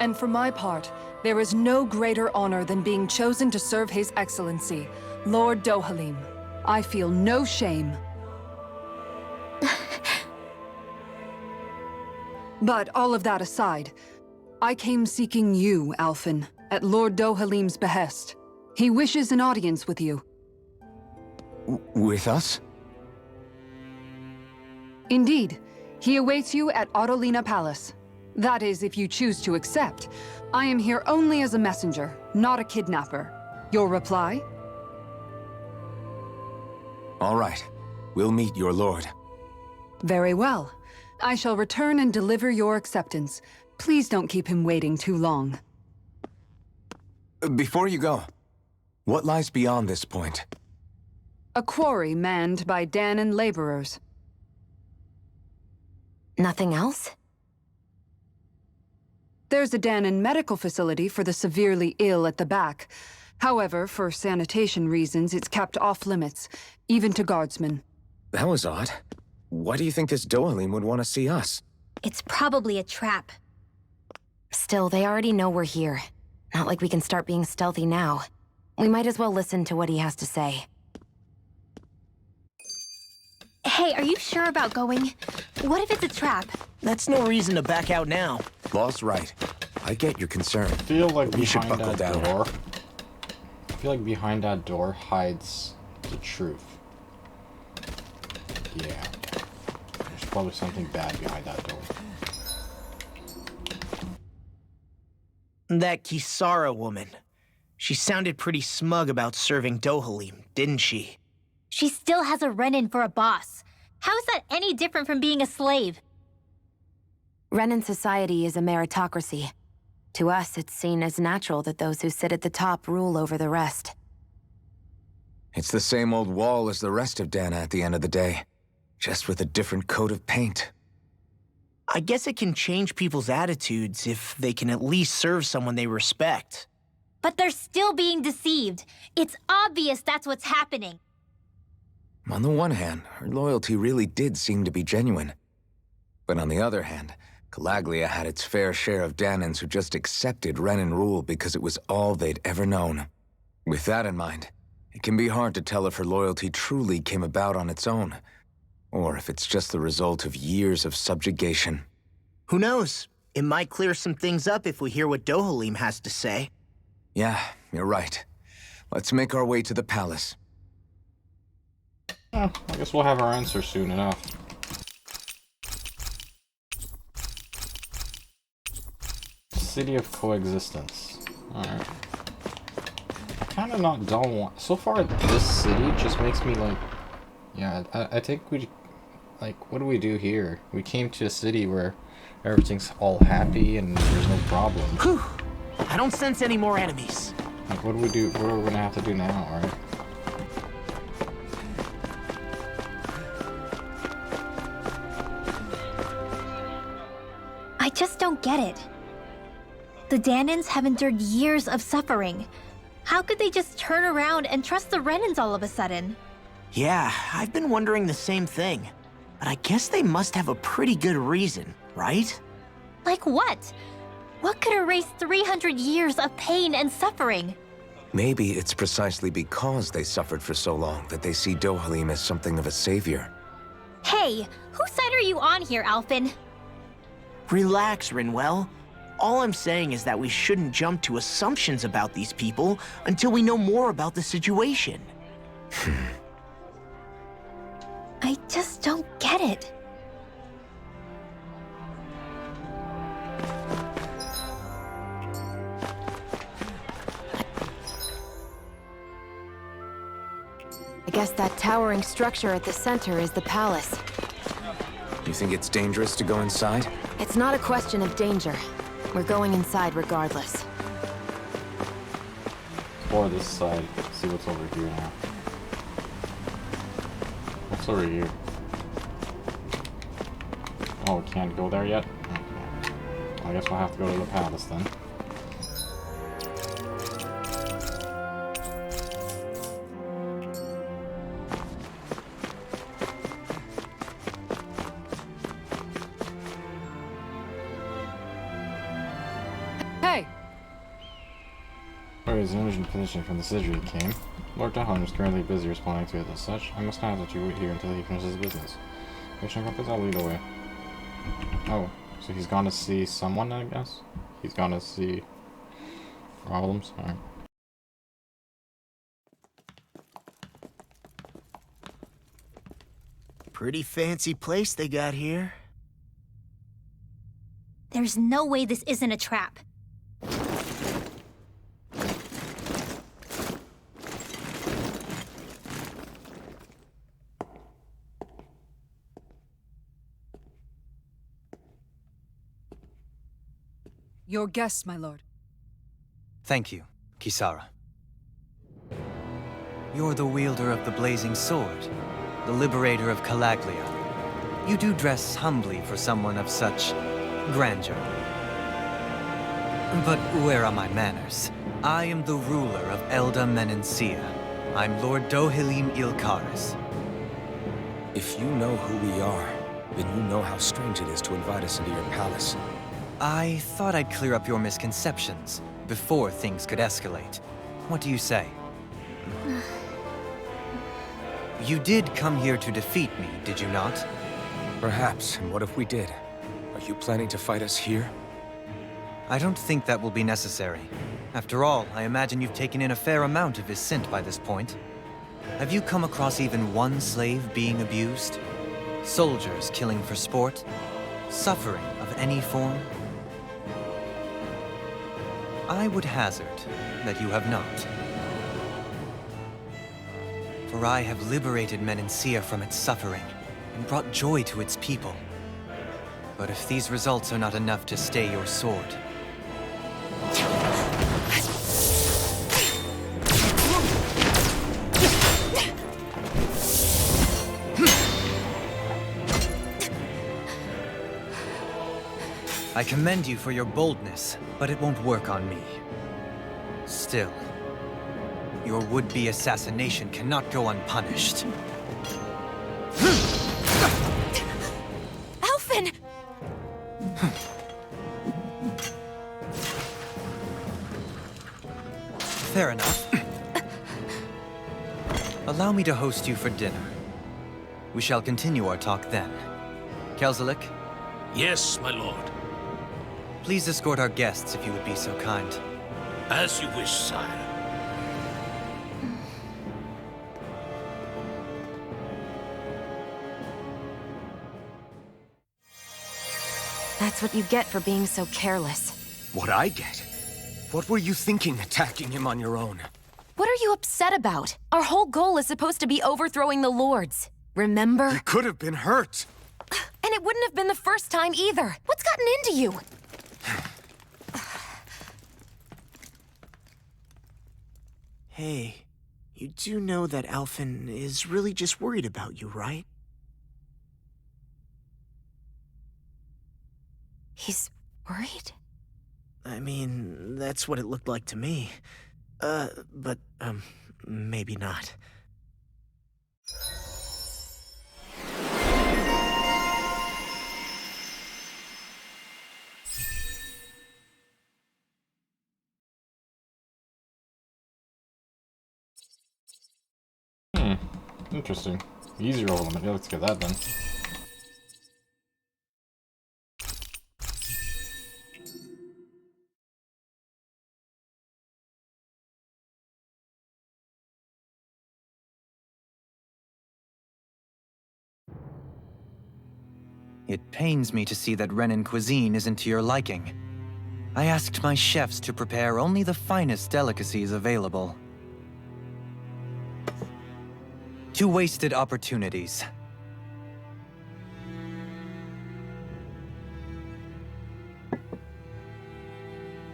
And for my part, there is no greater honor than being chosen to serve His Excellency, Lord Dohalim. I feel no shame. But all of that aside, I came seeking you, Alphen, at Lord Dohalim's behest. He wishes an audience with you. With us? Indeed. He awaits you at Autolina Palace. That is, if you choose to accept. I am here only as a messenger, not a kidnapper. Your reply? All right. We'll meet your lord. Very well. I shall return and deliver your acceptance. Please don't keep him waiting too long. Before you go, what lies beyond this point? A quarry manned by Danon laborers. Nothing else? There's a Danon medical facility for the severely ill at the back. However, for sanitation reasons, it's kept off limits, even to guardsmen. That was odd. Why do you think this Dohalim would want to see us? It's probably a trap. Still, they already know we're here. Not like we can start being stealthy now. We might as well listen to what he has to say. Hey, are you sure about going? What if it's a trap? That's no reason to back out now. Law's right. I get your concern. I feel like We should behind buckle that down. door. I feel like behind that door hides the truth. Yeah. There's probably something bad behind that door. That Kisara woman. She sounded pretty smug about serving Dohalim, didn't she? She still has a Renin for a boss. How is that any different from being a slave? Renin society is a meritocracy. To us, it's seen as natural that those who sit at the top rule over the rest. It's the same old wall as the rest of Dana at the end of the day, just with a different coat of paint. I guess it can change people's attitudes if they can at least serve someone they respect. But they're still being deceived. It's obvious that's what's happening. On the one hand, her loyalty really did seem to be genuine. But on the other hand, Calaglia had its fair share of Danans who just accepted Renan rule because it was all they'd ever known. With that in mind, it can be hard to tell if her loyalty truly came about on its own, or if it's just the result of years of subjugation. Who knows? It might clear some things up if we hear what Dohalim has to say. Yeah, you're right. Let's make our way to the palace. I guess we'll have our answer soon enough. City of Coexistence. Alright. I kinda don't want... So far, this city just makes me like... Yeah, I think we... Like, what do we do here? We came to a city where everything's all happy and there's no problem. Whew! I don't sense any more enemies. Like, what do we do? What are we gonna have to do now, alright? I just don't get it. The Danans have endured years of suffering. How could they just turn around and trust the Renans all of a sudden? Yeah, I've been wondering the same thing. But I guess they must have a pretty good reason, right? Like what? What could erase 300 years of pain and suffering? Maybe it's precisely because they suffered for so long that they see Dohalim as something of a savior. Hey, whose side are you on here, Alphen? Relax, Rinwell. All I'm saying is that we shouldn't jump to assumptions about these people until we know more about the situation. I just don't get it. I guess that towering structure at the center is the palace. You think it's dangerous to go inside? It's not a question of danger. We're going inside regardless. Explore this side. See what's over here now. What's over here? Oh, we can't go there yet? Okay. I guess we'll have to go to the palace then. Hey! Where is an urgent petition from the Sidri came? Lord Dahan is currently busy responding to it as such. I must ask that you wait here until he finishes business. Commissioner Compass, I'll lead the way. Oh, so he's gone to see someone, I guess? He's gone to see problems? Alright. Pretty fancy place they got here. There's no way this isn't a trap. Your guest, my lord. Thank you, Kisara. You're the wielder of the blazing sword, the liberator of Calaglia. You do dress humbly for someone of such grandeur. But where are my manners? I am the ruler of Elda Menencia. I'm Lord Dohalim Ilkaris. If you know who we are, then you know how strange it is to invite us into your palace. I thought I'd clear up your misconceptions before things could escalate. What do you say? You did come here to defeat me, did you not? Perhaps, and what if we did? Are you planning to fight us here? I don't think that will be necessary. After all, I imagine you've taken in a fair amount of his scent by this point. Have you come across even one slave being abused? Soldiers killing for sport? Suffering of any form? I would hazard that you have not. For I have liberated Menencia from its suffering and brought joy to its people. But if these results are not enough to stay your sword, I commend you for your boldness, but it won't work on me. Still, your would-be assassination cannot go unpunished. Alphen! Fair enough. Allow me to host you for dinner. We shall continue our talk then. Kelzelik, Yes, my lord. please escort our guests if you would be so kind. As you wish, sire. That's what you get for being so careless. What I get? What were you thinking attacking him on your own? What are you upset about? Our whole goal is supposed to be overthrowing the Lords. Remember? He could have been hurt. And it wouldn't have been the first time either. What's gotten into you? Hey, you do know that Alphen is really just worried about you, right? He's worried? I mean, that's what it looked like to me. But maybe not. Interesting. Easy roll limit. Yeah, let's get that done. It pains me to see that Renan cuisine isn't to your liking. I asked my chefs to prepare only the finest delicacies available. 2 wasted opportunities.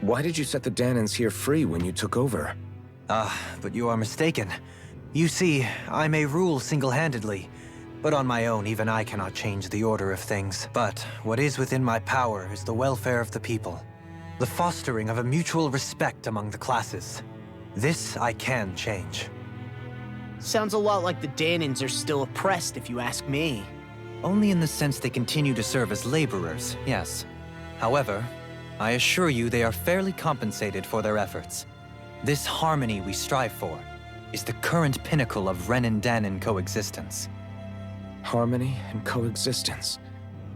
Why did you set the Danans here free when you took over? But you are mistaken. You see, I may rule single-handedly, but on my own, even I cannot change the order of things. But what is within my power is the welfare of the people, the fostering of a mutual respect among the classes. This I can change. Sounds a lot like the Danans are still oppressed, if you ask me. Only in the sense they continue to serve as laborers, yes. However, I assure you they are fairly compensated for their efforts. This harmony we strive for is the current pinnacle of Renan-Danan coexistence. Harmony and coexistence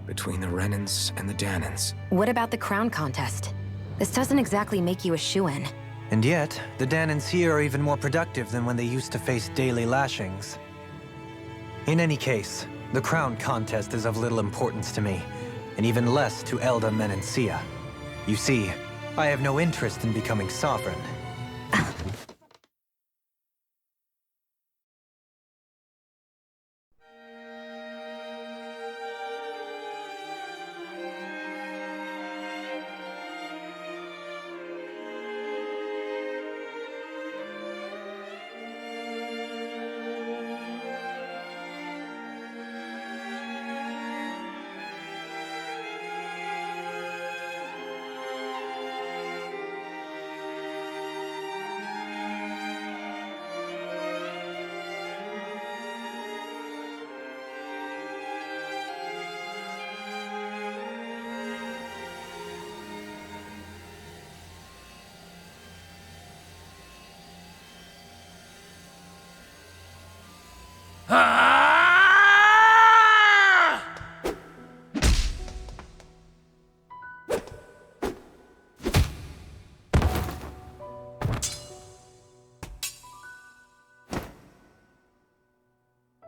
between the Renans and the Danans. What about the crown contest? This doesn't exactly make you a shoo-in. And yet, the Danans here are even more productive than when they used to face daily lashings. In any case, the crown contest is of little importance to me, and even less to Elda Menencia. You see, I have no interest in becoming sovereign.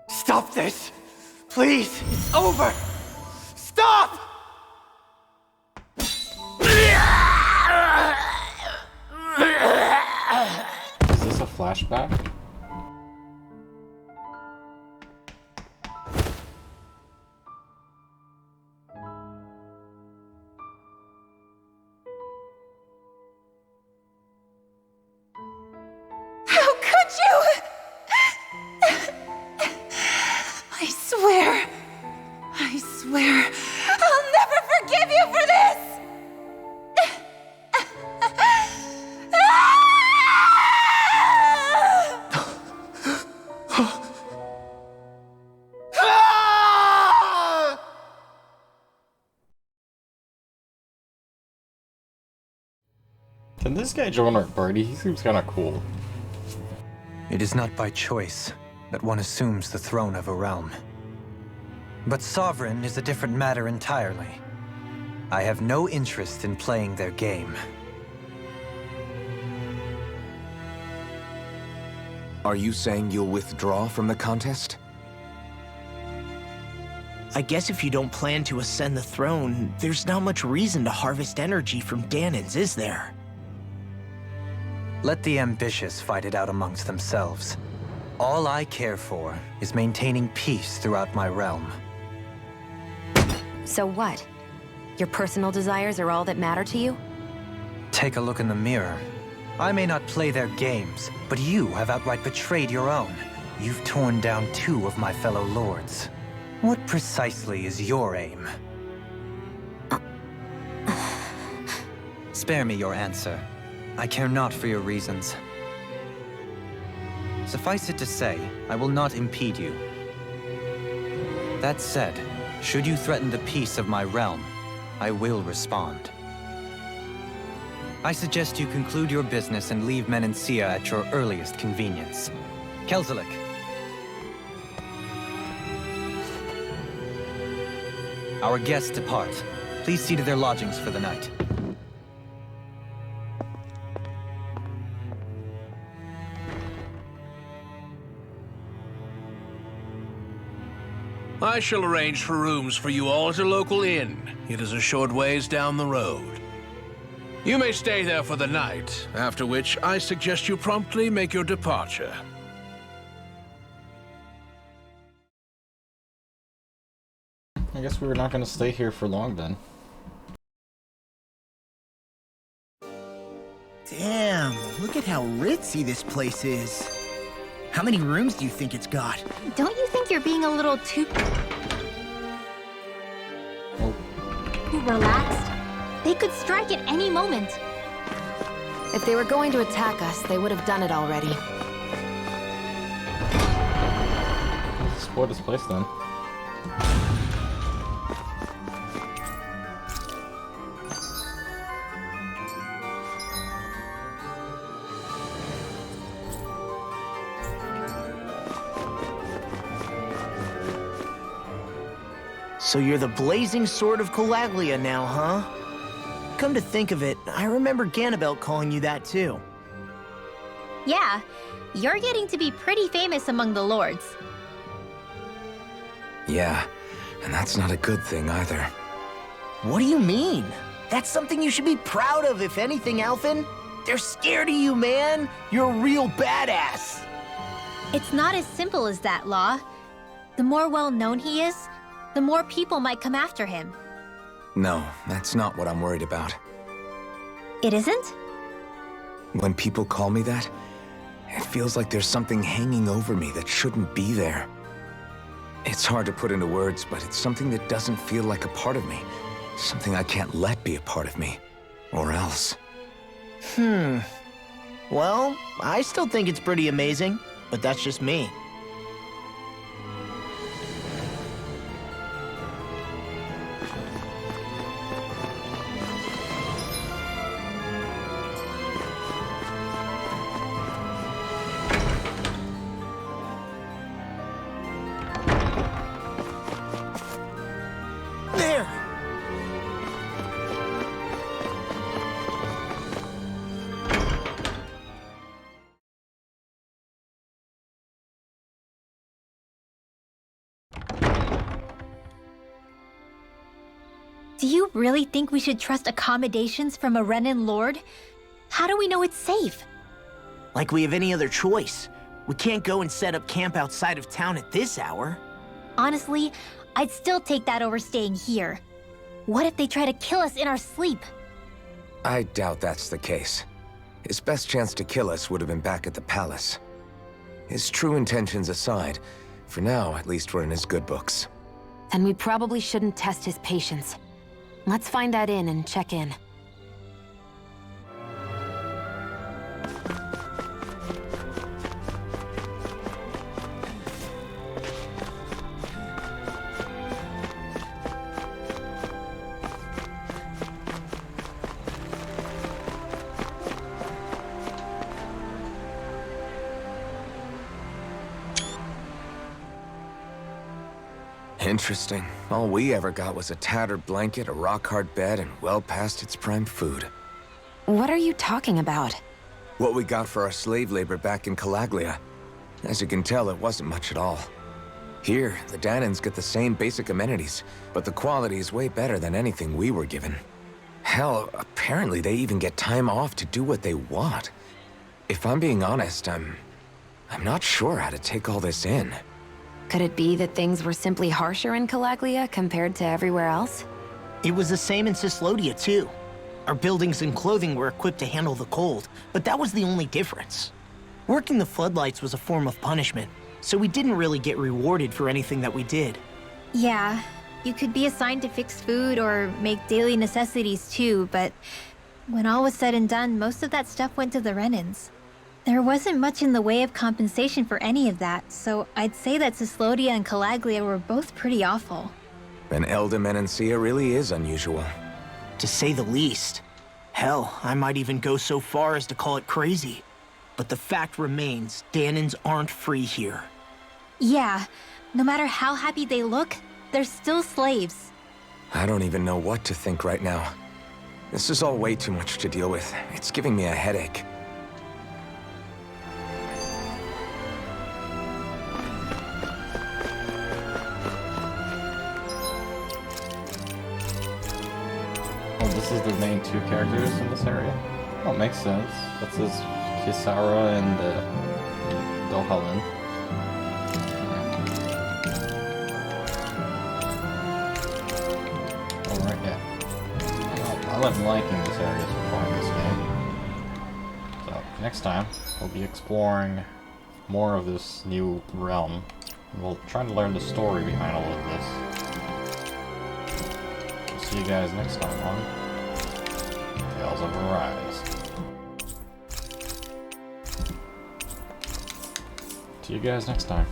Stop this! Please! It's over! Stop! Is this a flashback? How could you? I swear, I'll never forgive you for this! Can this guy join our party? He seems kind of cool. It is not by choice that one assumes the throne of a realm. But sovereign is a different matter entirely. I have no interest in playing their game. Are you saying you'll withdraw from the contest? I guess if you don't plan to ascend the throne, there's not much reason to harvest energy from Danans, is there? Let the ambitious fight it out amongst themselves. All I care for is maintaining peace throughout my realm. So what? Your personal desires are all that matter to you? Take a look in the mirror. I may not play their games, but you have outright betrayed your own. You've torn down 2 of my fellow lords. What precisely is your aim? Spare me your answer. I care not for your reasons. Suffice it to say, I will not impede you. That said, should you threaten the peace of my realm, I will respond. I suggest you conclude your business and leave Menancia at your earliest convenience. Kelzelik. Our guests depart. Please see to their lodgings for the night. I shall arrange for rooms for you all at a local inn. It is a short ways down the road. You may stay there for the night, after which I suggest you promptly make your departure. I guess we're not going to stay here for long then. Damn, look at how ritzy this place is. How many rooms do you think it's got? Don't you think you're being a little too relaxed? They could strike at any moment. If they were going to attack us, they would have done it already. Let's explore this place then. So you're the blazing sword of Calaglia now, huh? Come to think of it, I remember Ganabelt calling you that too. Yeah, you're getting to be pretty famous among the lords. Yeah, and that's not a good thing either. What do you mean? That's something you should be proud of, if anything, Alphen. They're scared of you, man. You're a real badass. It's not as simple as that, Law. The more well-known he is, the more people might come after him. No, that's not what I'm worried about. It isn't? When people call me that, it feels like there's something hanging over me that shouldn't be there. It's hard to put into words, but it's something that doesn't feel like a part of me. Something I can't let be a part of me. Or else. Well, I still think it's pretty amazing, but that's just me. Do you really think we should trust accommodations from a Renan lord? How do we know it's safe? Like we have any other choice. We can't go and set up camp outside of town at this hour. Honestly, I'd still take that over staying here. What if they try to kill us in our sleep? I doubt that's the case. His best chance to kill us would have been back at the palace. His true intentions aside, for now, at least we're in his good books. Then we probably shouldn't test his patience. Let's find that inn and check in. Interesting. All we ever got was a tattered blanket, a rock-hard bed, and well past its prime food. What are you talking about? What we got for our slave labor back in Calaglia. As you can tell, it wasn't much at all. Here, the Danans get the same basic amenities, but the quality is way better than anything we were given. Hell, apparently they even get time off to do what they want. If I'm being honest, I'm not sure how to take all this in. Could it be that things were simply harsher in Calaglia compared to everywhere else? It was the same in Cyslodia, too. Our buildings and clothing were equipped to handle the cold, but that was the only difference. Working the floodlights was a form of punishment, so we didn't really get rewarded for anything that we did. Yeah, you could be assigned to fix food or make daily necessities too, but when all was said and done, most of that stuff went to the Renans. There wasn't much in the way of compensation for any of that, so I'd say that Cyslodia and Calaglia were both pretty awful. Then Elda Menancia really is unusual. To say the least. Hell, I might even go so far as to call it crazy. But the fact remains, Danans aren't free here. Yeah, no matter how happy they look, they're still slaves. I don't even know what to think right now. This is all way too much to deal with. It's giving me a headache. Oh, this is the main two characters in this area? Oh, makes sense. That's his Kisara and Dohalan. Oh, right, yeah. I'm liking this area so far in this game. So, next time, we'll be exploring more of this new realm. And we'll try to learn the story behind all of this. We'll see you guys next time on Tales of Arise. See you guys next time.